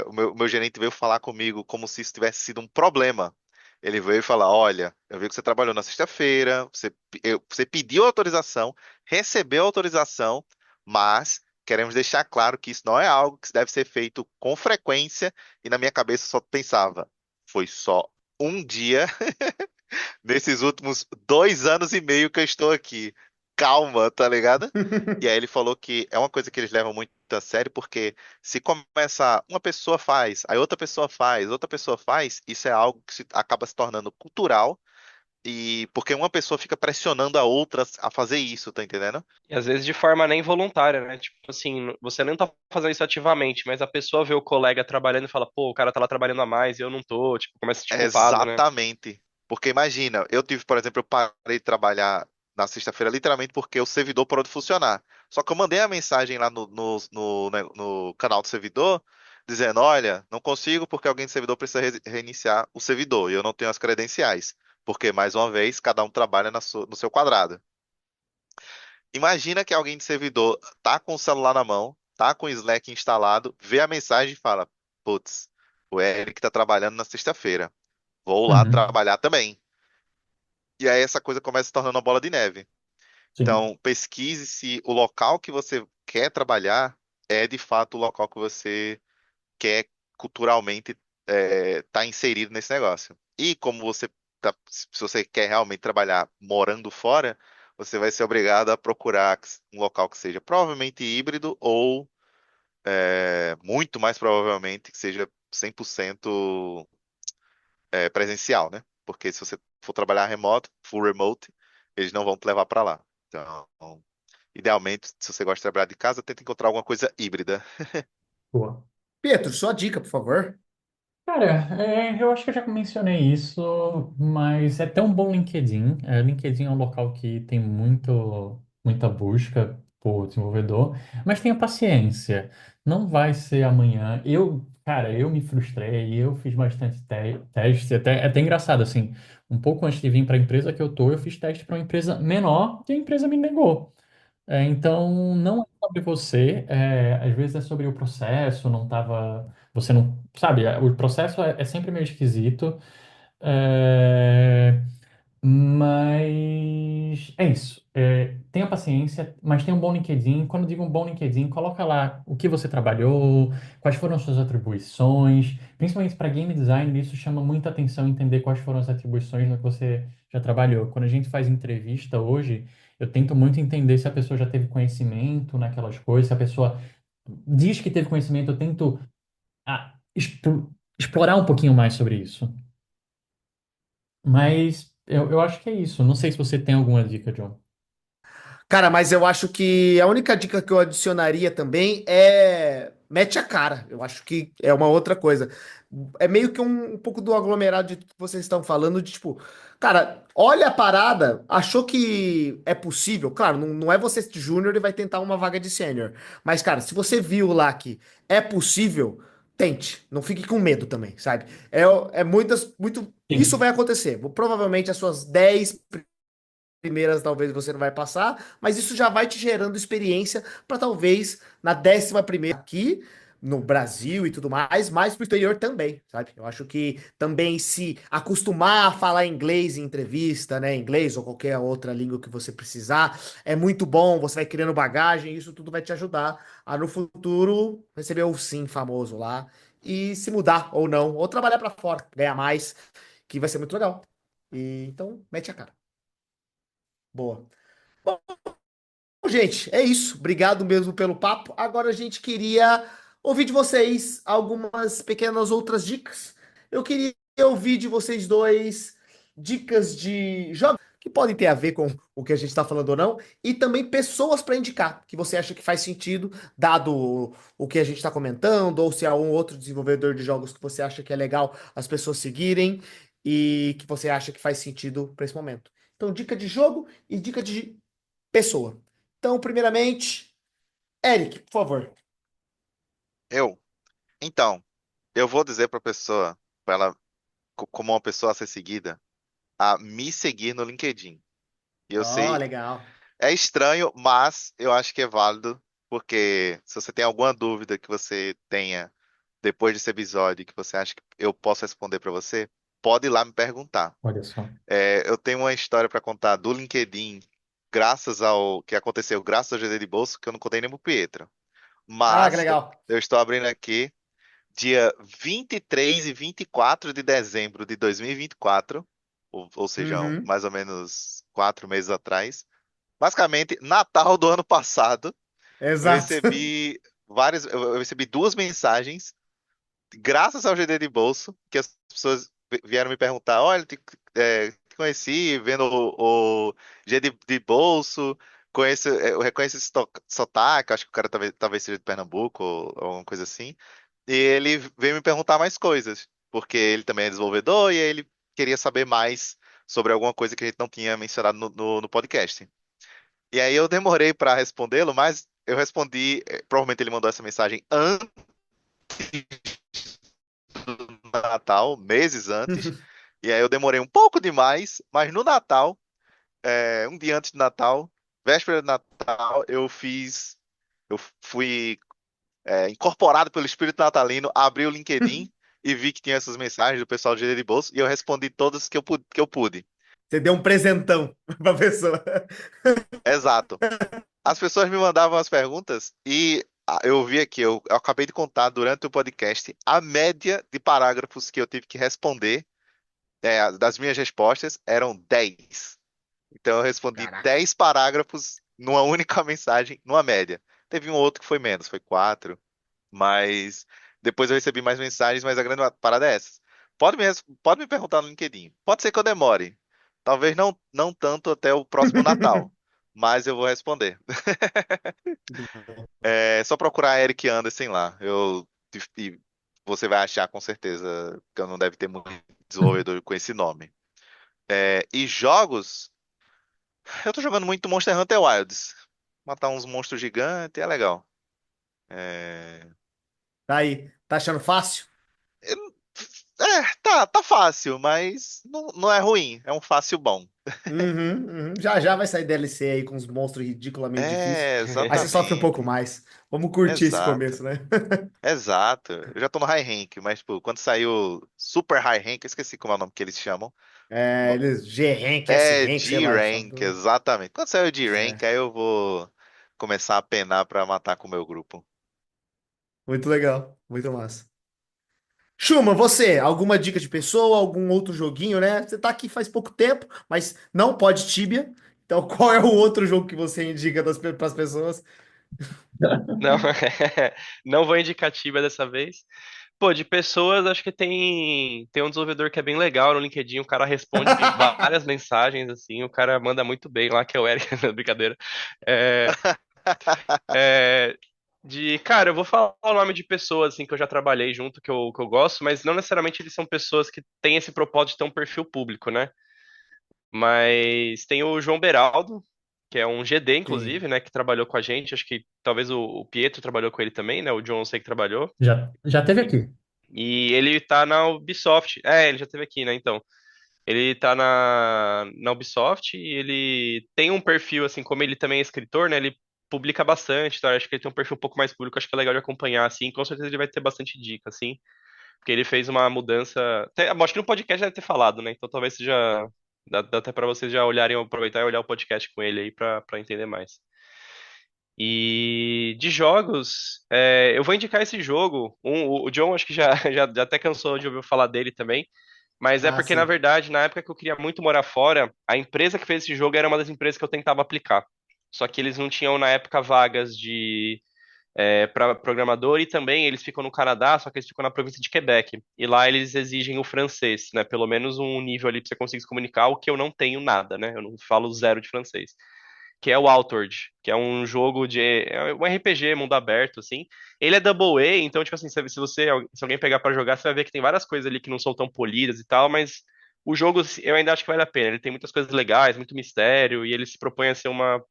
o meu gerente veio falar comigo como se isso tivesse sido um problema. Ele veio falar, olha, eu vi que você trabalhou na sexta-feira, você pediu autorização, recebeu autorização, mas queremos deixar claro que isso não é algo que deve ser feito com frequência. E na minha cabeça eu só pensava, foi só um dia nesses últimos 2 anos e meio que eu estou aqui. Calma, tá ligado? E aí ele falou que é uma coisa que eles levam muito a sério, porque se começa, uma pessoa faz, aí outra pessoa faz, isso é algo que acaba se tornando cultural, e porque uma pessoa fica pressionando a outra a fazer isso, tá entendendo? E às vezes de forma nem voluntária, né? Tipo assim, você nem tá fazendo isso ativamente, mas a pessoa vê o colega trabalhando e fala, pô, o cara tá lá trabalhando a mais e eu não tô, tipo, começa a se sentir culpado, né? Exatamente. Porque imagina, eu tive, por exemplo, eu parei de trabalhar na sexta-feira literalmente porque o servidor parou de funcionar. Só que eu mandei a mensagem lá no canal do servidor dizendo, olha, não consigo porque alguém do servidor precisa reiniciar o servidor e eu não tenho as credenciais. Porque, mais uma vez, cada um trabalha no seu quadrado. Imagina que alguém de servidor tá com o celular na mão, tá com o Slack instalado, vê a mensagem e fala, putz, o Eric tá trabalhando na sexta-feira. Vou lá Uhum. trabalhar também. E aí essa coisa começa se tornando uma bola de neve. Sim. Então, pesquise se o local que você quer trabalhar é de fato o local que você quer culturalmente estar inserido nesse negócio. E como se você quer realmente trabalhar morando fora, você vai ser obrigado a procurar um local que seja provavelmente híbrido ou muito mais provavelmente que seja 100% presencial, né? Porque se você for trabalhar remoto, full remote, eles não vão te levar para lá. Então, idealmente, se você gosta de trabalhar de casa, tenta encontrar alguma coisa híbrida. Boa. Pietro, sua dica, por favor. Cara, eu acho que eu já mencionei isso, mas é tão bom LinkedIn. LinkedIn é um local que tem muita busca por desenvolvedor, mas tenha paciência. Não vai ser amanhã. Cara, eu me frustrei, eu fiz bastante teste, é até engraçado, assim, um pouco antes de vir para a empresa que eu tô, eu fiz teste para uma empresa menor e a empresa me negou. Então, não é sobre você, às vezes é sobre o processo, não tava, você não, sabe, o processo é sempre meio esquisito, é, mas é isso. Tenha paciência, mas tenha um bom LinkedIn. Quando eu digo um bom LinkedIn, coloca lá o que você trabalhou, quais foram as suas atribuições. Principalmente para game design, isso chama muita atenção entender quais foram as atribuições no que você já trabalhou. Quando a gente faz entrevista hoje, eu tento muito entender se a pessoa já teve conhecimento naquelas coisas, se a pessoa diz que teve conhecimento, eu tento explorar um pouquinho mais sobre isso. Mas eu acho que é isso. Não sei se você tem alguma dica, John. Cara, mas eu acho que a única dica que eu adicionaria também é mete a cara. Eu acho que é uma outra coisa. É meio que um pouco do aglomerado de tudo que vocês estão falando, de tipo, cara, olha a parada, achou que é possível. Claro, não é você de júnior e vai tentar uma vaga de sênior. Mas, cara, se você viu lá que é possível, tente. Não fique com medo também, sabe? É muito. Isso Sim. vai acontecer. Provavelmente as suas 10 primeiras talvez você não vai passar, mas isso já vai te gerando experiência para talvez na 11ª aqui no Brasil e tudo mais, mas pro exterior também, sabe? Eu acho que também se acostumar a falar inglês em entrevista, né, inglês ou qualquer outra língua que você precisar, é muito bom, você vai criando bagagem, isso tudo vai te ajudar a no futuro receber o sim famoso lá e se mudar ou não, ou trabalhar para fora, ganhar mais, que vai ser muito legal. E então, mete a cara. Boa. Bom, gente, é isso. Obrigado mesmo pelo papo. Agora a gente queria ouvir de vocês algumas pequenas outras dicas. Eu queria ouvir de vocês dois dicas de jogos que podem ter a ver com o que a gente está falando ou não, e também pessoas para indicar que você acha que faz sentido, dado o que a gente está comentando, ou se há um outro desenvolvedor de jogos que você acha que é legal as pessoas seguirem e que você acha que faz sentido para esse momento. Então, dica de jogo e dica de pessoa. Então, primeiramente, Eric, por favor. Eu? Então, eu vou dizer pra pessoa, pra ela, como uma pessoa a ser seguida, a me seguir no LinkedIn. E eu Ó, sei, legal. é estranho, mas eu acho que é válido, porque se você tem alguma dúvida que você tenha depois desse episódio, que você acha que eu posso responder pra você, pode ir lá me perguntar. Olha só. Eu tenho uma história pra contar do LinkedIn, graças ao que aconteceu, graças ao GD de bolso, que eu não contei nem pro Pietro. Ah, que Mas legal. eu estou abrindo aqui dia 23 e 24 de dezembro de 2024, ou seja, Uhum. mais ou menos 4 meses atrás. Basicamente, Natal do ano passado, eu Exato. recebi eu recebi duas mensagens, graças ao GD de bolso, que as pessoas vieram me perguntar, olha, te conheci vendo o GD de bolso, eu reconheço esse sotaque, acho que o cara talvez seja de Pernambuco ou alguma coisa assim. E ele veio me perguntar mais coisas, porque ele também é desenvolvedor e aí ele queria saber mais sobre alguma coisa que a gente não tinha mencionado no podcast. E aí eu demorei para respondê-lo, mas eu respondi, provavelmente ele mandou essa mensagem antes do Natal, meses antes, e aí eu demorei um pouco demais, mas no Natal, um dia antes do Natal, véspera do Natal, eu fui incorporado pelo espírito natalino, abri o LinkedIn e vi que tinha essas mensagens do pessoal do GD de Bolso e eu respondi todas que eu pude. Você deu um presentão pra pessoa. Exato. As pessoas me mandavam as perguntas e eu vi aqui, eu acabei de contar durante o podcast a média de parágrafos que eu tive que responder, das minhas respostas eram 10. Então eu respondi Caraca. 10 parágrafos numa única mensagem, numa média. Teve um outro que foi menos, foi 4. Mas depois eu recebi mais mensagens, mas a grande parada é essa. Pode me perguntar no LinkedIn. Pode ser que eu demore. Talvez não tanto até o próximo Natal, mas eu vou responder. Muito bom. É só procurar Eric Anderson lá. E você vai achar com certeza que eu não deve ter muito desenvolvedor com esse nome. E jogos, eu tô jogando muito Monster Hunter Wilds. Matar uns monstros gigantes é legal. É, Tá aí. Tá achando fácil? tá fácil, mas não é ruim. É um fácil bom. Uhum, uhum. Já já vai sair DLC aí com os monstros ridiculamente difíceis. Aí você sofre um pouco Exatamente. mais. Vamos curtir esse Exato. começo, né? Exato. Eu já tô no High Rank, mas, pô, quando saiu Super High Rank, eu esqueci como é o nome que eles chamam. É, No- eles G-Rank, É S-Rank, sei lá. G-Rank, exatamente. Quando saiu G-Rank, É, aí eu vou começar a penar pra matar com o meu grupo. muito legal. Muito massa. Chuma, você, alguma dica de pessoa, algum outro joguinho, né? Você tá aqui faz pouco tempo, mas não pode Tibia. Então, qual é o outro jogo que você indica para as pessoas? Não, não vou indicar Tibia dessa vez, Pô, de pessoas, acho que tem um desenvolvedor que é bem legal no LinkedIn, o cara responde várias mensagens, assim, o cara manda muito bem lá, que é o Eric, brincadeira. É, é, cara, eu vou falar o nome de pessoas, assim, que eu já trabalhei junto, que eu gosto, mas não necessariamente eles são pessoas que têm esse propósito de ter um perfil público, né? Mas tem o João Beraldo, que é um GD, Sim. inclusive, né, que trabalhou com a gente, acho que talvez o Pietro trabalhou com ele também, né? O John eu sei que trabalhou. Já teve aqui. E ele tá na Ubisoft. Ele já esteve aqui, né? Então, ele tá na Ubisoft e ele tem um perfil, assim, como ele também é escritor, né? Ele publica bastante, tá? Acho que ele tem um perfil um pouco mais público, acho que é legal de acompanhar, assim. Com certeza ele vai ter bastante dica, assim. Porque ele fez uma mudança. Acho que no podcast já deve ter falado, né? Então talvez seja. Dá até pra vocês já olharem, aproveitar e olhar o podcast com ele aí pra entender mais. E de jogos, eu vou indicar esse jogo. O John acho que já até cansou de ouvir falar dele também. Mas é Ah, porque, na sim. verdade, na época que eu queria muito morar fora, a empresa que fez esse jogo era uma das empresas que eu tentava aplicar. Só que eles não tinham, na época, vagas de para programador e também eles ficam no Canadá, só que eles ficam na província de Quebec. E lá eles exigem o francês, né? Pelo menos um nível ali pra você conseguir se comunicar, o que eu não tenho nada, né? Eu não falo zero de francês. Que é o Outward, que é um jogo um RPG, mundo aberto, assim. Ele é Double A, então, tipo assim, se alguém pegar pra jogar, você vai ver que tem várias coisas ali que não são tão polidas e tal, mas o jogo eu ainda acho que vale a pena. Ele tem muitas coisas legais, muito mistério, e ele se propõe a ser uma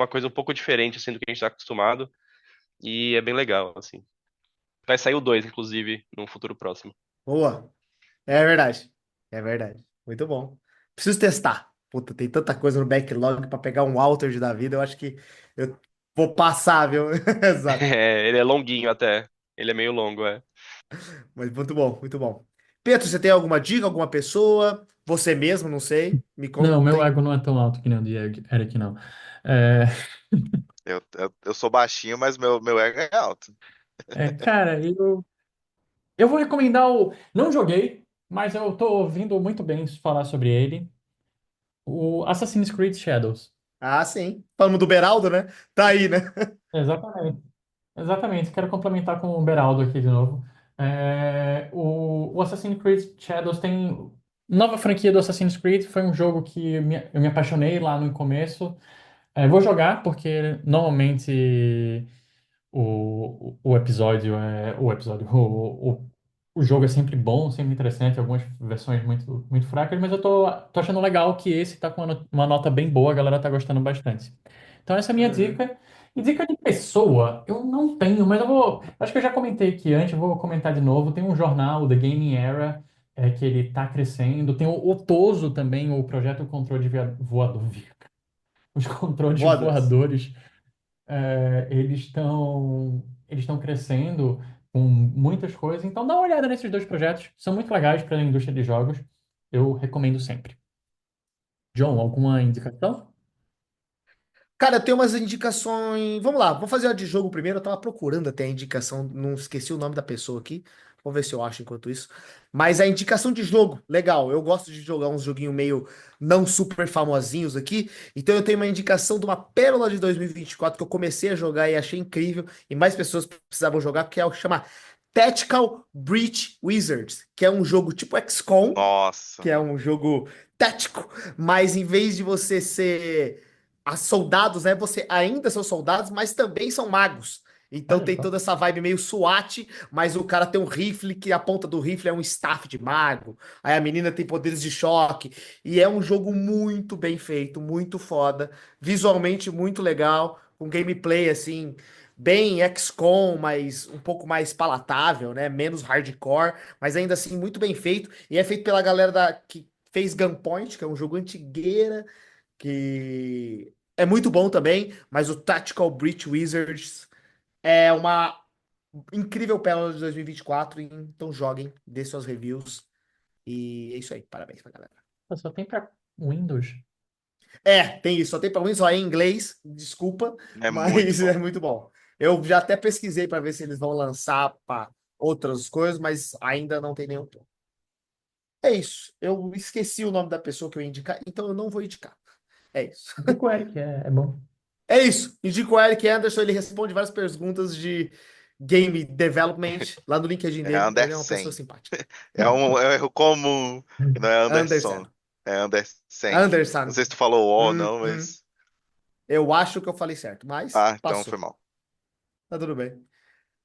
coisa um pouco diferente, assim, do que a gente tá acostumado. E é bem legal, assim. Vai sair o 2 inclusive, num futuro próximo. Boa. É verdade. É verdade. Muito bom. Preciso testar. Puta, tem tanta coisa no backlog para pegar um Altered da vida. Eu acho que eu vou passar, viu? Exato. Ele é longuinho até. Ele é meio longo, é. Mas muito bom, muito bom. Pedro, você tem alguma dica, alguma pessoa? Você mesmo, não sei. Me Não, meu contem. ego não é tão alto que nem o de Eric, não. É, Eu sou baixinho, mas meu ego é alto. cara, eu vou recomendar o. Não joguei, mas eu tô ouvindo muito bem falar sobre ele. O Assassin's Creed Shadows. Ah, sim. Falamos do Beraldo, né? Tá aí, né? Exatamente. Exatamente. Quero complementar com o Beraldo aqui de novo. O Assassin's Creed Shadows tem. Nova franquia do Assassin's Creed. Foi um jogo que eu me apaixonei lá no começo. Vou jogar, porque normalmente. O episódio o jogo é sempre bom, sempre interessante, algumas versões muito fracas, mas eu tô achando legal que esse tá com uma nota bem boa, a galera tá gostando bastante. Então essa é a minha Uhum. dica. E dica de pessoa, eu não tenho, mas eu vou. Acho que eu já comentei aqui antes, eu vou comentar de novo. Tem um jornal, o The Gaming Era, que ele tá crescendo. Tem o Toso também, o projeto Controle de Voador, os controles Voadores. voadores eles estão crescendo com muitas coisas. Então dá uma olhada nesses dois projetos, são muito legais para a indústria de jogos. Eu recomendo sempre. John, alguma indicação? Cara, eu tenho umas indicações. Vamos lá, vou fazer a de jogo primeiro. Eu tava procurando até a indicação, não esqueci o nome da pessoa aqui. Vou ver se eu acho enquanto isso. Mas a indicação de jogo, legal. Eu gosto de jogar uns joguinhos meio não super famosinhos aqui. Então eu tenho uma indicação de uma pérola de 2024 que eu comecei a jogar e achei incrível. E mais pessoas precisavam jogar, que é o que chama Tactical Breach Wizards, que é um jogo tipo XCOM, que Nossa. é um jogo tático, mas em vez de você ser soldados, né? Você ainda são soldados, mas também são magos. Então Olha tem só. toda essa vibe meio SWAT, mas o cara tem um rifle que a ponta do rifle é um staff de mago. Aí a menina tem poderes de choque. E é um jogo muito bem feito, muito foda, visualmente muito legal, com gameplay assim, bem XCOM, mas um pouco mais palatável, né? Menos hardcore, mas ainda assim muito bem feito. E é feito pela galera que fez Gunpoint, que é um jogo antigueira que é muito bom também, mas o Tactical Breach Wizards é uma incrível pérola de 2024, então joguem, dê suas reviews e é isso aí, parabéns pra galera. Só tem para Windows. Tem isso, só tem pra mim, só é em inglês, desculpa, É muito mas bom. é muito bom. Eu já até pesquisei para ver se eles vão lançar para outras coisas, mas ainda não tem nenhum. É isso. Eu esqueci o nome da pessoa que eu ia indicar, então eu não vou indicar. É isso. Digo Eric, é bom. É isso. Indico o Eric Anderson, ele responde várias perguntas Game Development, lá no LinkedIn É dele. Ele é uma pessoa Andersen. simpática. É um erro comum, que não é Anderson. Anderson. É Andersen. Não Anderson. sei se tu falou O ou Hum, não, hum. mas. Eu acho que eu falei certo, mas Ah, então foi passou. mal. Tá tudo bem.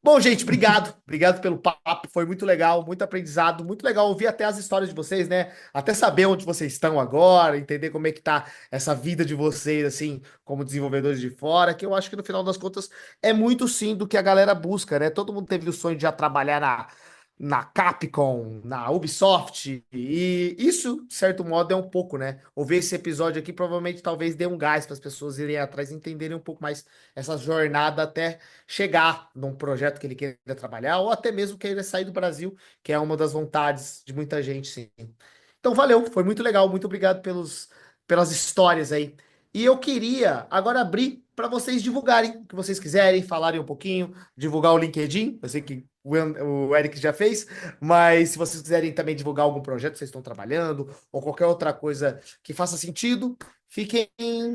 Bom, gente, obrigado. Obrigado pelo papo. Foi muito legal, muito aprendizado, muito legal ouvir até as histórias de vocês, né? Até saber onde vocês estão agora, entender como é que tá essa vida de vocês, assim, como desenvolvedores de fora, que eu acho que no final das contas é muito sim do que a galera busca, né? Todo mundo teve o sonho de já trabalhar na Capcom, na Ubisoft, e isso, de certo modo, é um pouco, né? Ouvir esse episódio aqui provavelmente talvez dê um gás para as pessoas irem atrás e entenderem um pouco mais essa jornada até chegar num projeto que ele queira trabalhar, ou até mesmo queira sair do Brasil, que é uma das vontades de muita gente, sim. Então, valeu, foi muito legal, muito obrigado pelas histórias aí. E eu queria agora abrir para vocês divulgarem o que vocês quiserem, falarem um pouquinho, divulgar o LinkedIn. Eu sei que o Eric já fez, mas se vocês quiserem também divulgar algum projeto que vocês estão trabalhando, ou qualquer outra coisa que faça sentido, fiquem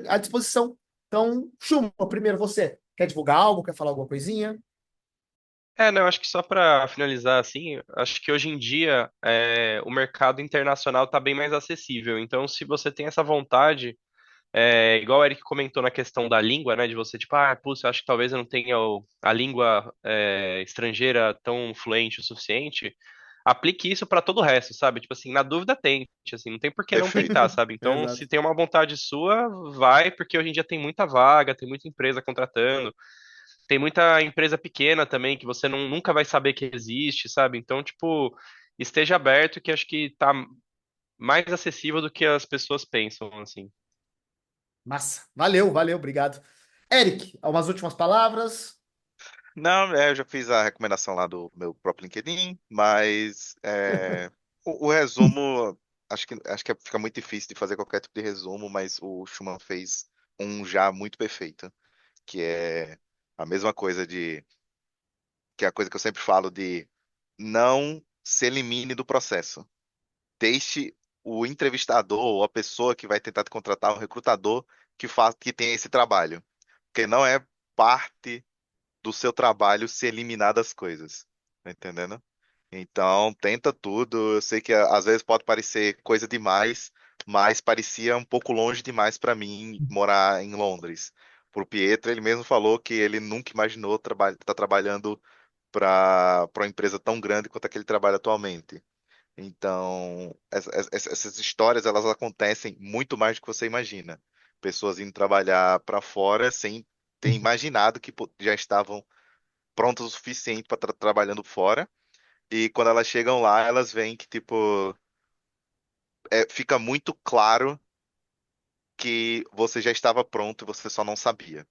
à disposição. Então, Chuma, primeiro você. Quer divulgar algo? Quer falar alguma coisinha? Não, acho que só para finalizar, assim, acho que hoje em dia o mercado internacional está bem mais acessível. Então, se você tem essa vontade, igual o Eric comentou na questão da língua, né, de você, tipo, putz, eu acho que talvez eu não tenha a língua estrangeira tão fluente o suficiente, aplique isso para todo o resto, sabe? Tipo assim, na dúvida tente, assim, não tem por que não tentar, Perfeito. sabe? Então, se Exato. tem uma vontade sua, vai, porque hoje em dia tem muita vaga, tem muita empresa contratando. Tem muita empresa pequena também que você nunca vai saber que existe, sabe? Então, tipo, esteja aberto que acho que tá mais acessível do que as pessoas pensam, assim. Massa. Valeu, valeu, obrigado. Eric, umas últimas palavras? Não, eu já fiz a recomendação lá do meu próprio LinkedIn, mas o resumo, acho que fica muito difícil de fazer qualquer tipo de resumo, mas o Schumann fez um já muito perfeito, que é a mesma coisa que é a coisa que eu sempre falo de não se elimine do processo. Deixe o entrevistador ou a pessoa que vai tentar te contratar, o recrutador, que tenha esse trabalho. Porque não é parte do seu trabalho se eliminar das coisas. Tá entendendo? Então, tenta tudo. Eu sei que às vezes pode parecer coisa demais, mas parecia um pouco longe demais para mim morar em Londres. Pro Pietro, ele mesmo falou que ele nunca imaginou estar trabalhando para uma empresa tão grande quanto a que ele trabalha atualmente. Então, essas histórias elas acontecem muito mais do que você imagina. Pessoas indo trabalhar para fora sem ter imaginado que já estavam prontas o suficiente para estar trabalhando fora. E quando elas chegam lá, elas veem que tipo fica muito claro que você já estava pronto e você só não sabia.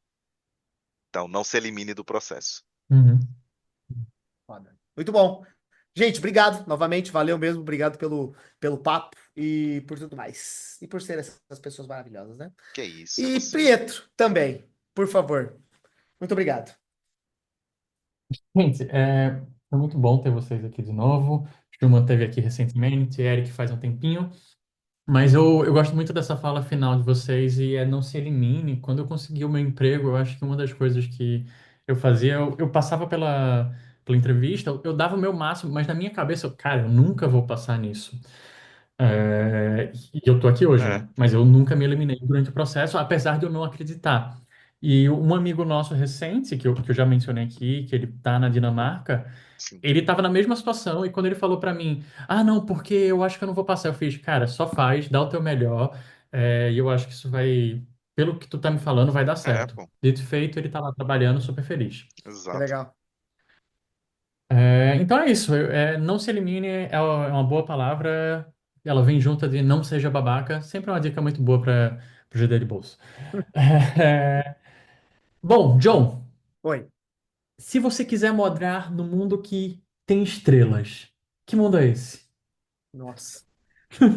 Então, não se elimine do processo. Uhum. Foda. Muito bom. Gente, obrigado novamente, valeu mesmo, obrigado pelo papo e por tudo mais. E por ser essas pessoas maravilhosas, né? Que é isso, é E você. Pietro, também, por favor. Muito obrigado. Gente, foi muito bom ter vocês aqui de novo. Schumann teve aqui recentemente, Eric faz um tempinho. Mas eu gosto muito dessa fala final de vocês e não se elimine. Quando eu consegui o meu emprego, eu acho que uma das coisas que eu fazia, eu passava pela entrevista, eu dava o meu máximo, mas na minha cabeça, cara, eu nunca vou passar nisso. E eu tô aqui hoje, É, né? Mas eu nunca me eliminei durante o processo, apesar de eu não acreditar. E um amigo nosso recente, que eu já mencionei aqui, que ele tá na Dinamarca, sim. ele tava na mesma situação e quando ele falou pra mim, não, porque eu acho que eu não vou passar, eu fiz, cara, só faz, dá o teu melhor, e eu acho que isso vai, pelo que tu tá me falando, vai dar certo. Pô, Dito e feito, ele tá lá trabalhando, super feliz. Que exato. legal. Então é isso, não se elimine é uma boa palavra, ela vem junto de não seja babaca, sempre é uma dica muito boa para o GD de bolso. É, bom, John, Oi. se você quiser morar no mundo que tem estrelas, que mundo é esse? Nossa.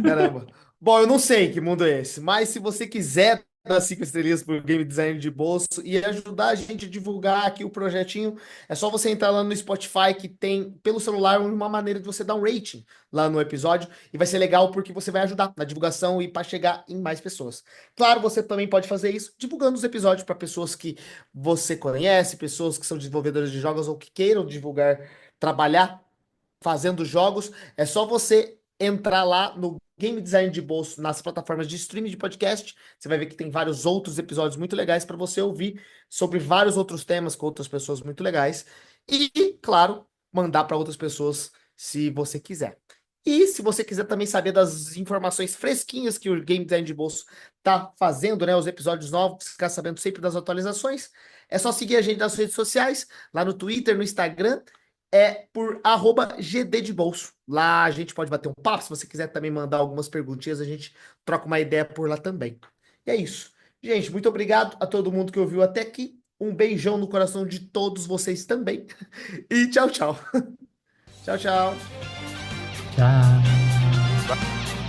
Caramba. Bom, eu não sei que mundo é esse, mas se você quiser dar 5 estrelinhas pro Game Design de Bolso e ajudar a gente a divulgar aqui o projetinho. É só você entrar lá no Spotify, que tem pelo celular uma maneira de você dar um rating lá no episódio. E vai ser legal porque você vai ajudar na divulgação e para chegar em mais pessoas. Claro, você também pode fazer isso divulgando os episódios para pessoas que você conhece, pessoas que são desenvolvedoras de jogos ou que queiram divulgar, trabalhar fazendo jogos. É só você entrar lá no Game Design de Bolso nas plataformas de streaming de podcast. Você vai ver que tem vários outros episódios muito legais para você ouvir sobre vários outros temas com outras pessoas muito legais. E, claro, mandar para outras pessoas se você quiser. E se você quiser também saber das informações fresquinhas que o Game Design de Bolso tá fazendo, né? Os episódios novos, ficar sabendo sempre das atualizações, é só seguir a gente nas redes sociais, lá no Twitter, no Instagram, por @GD de Bolso. Lá a gente pode bater um papo. Se você quiser também mandar algumas perguntinhas, a gente troca uma ideia por lá também. E é isso. Gente, muito obrigado a todo mundo que ouviu até aqui. Um beijão no coração de todos vocês também. E tchau, tchau. Tchau, tchau. Tchau.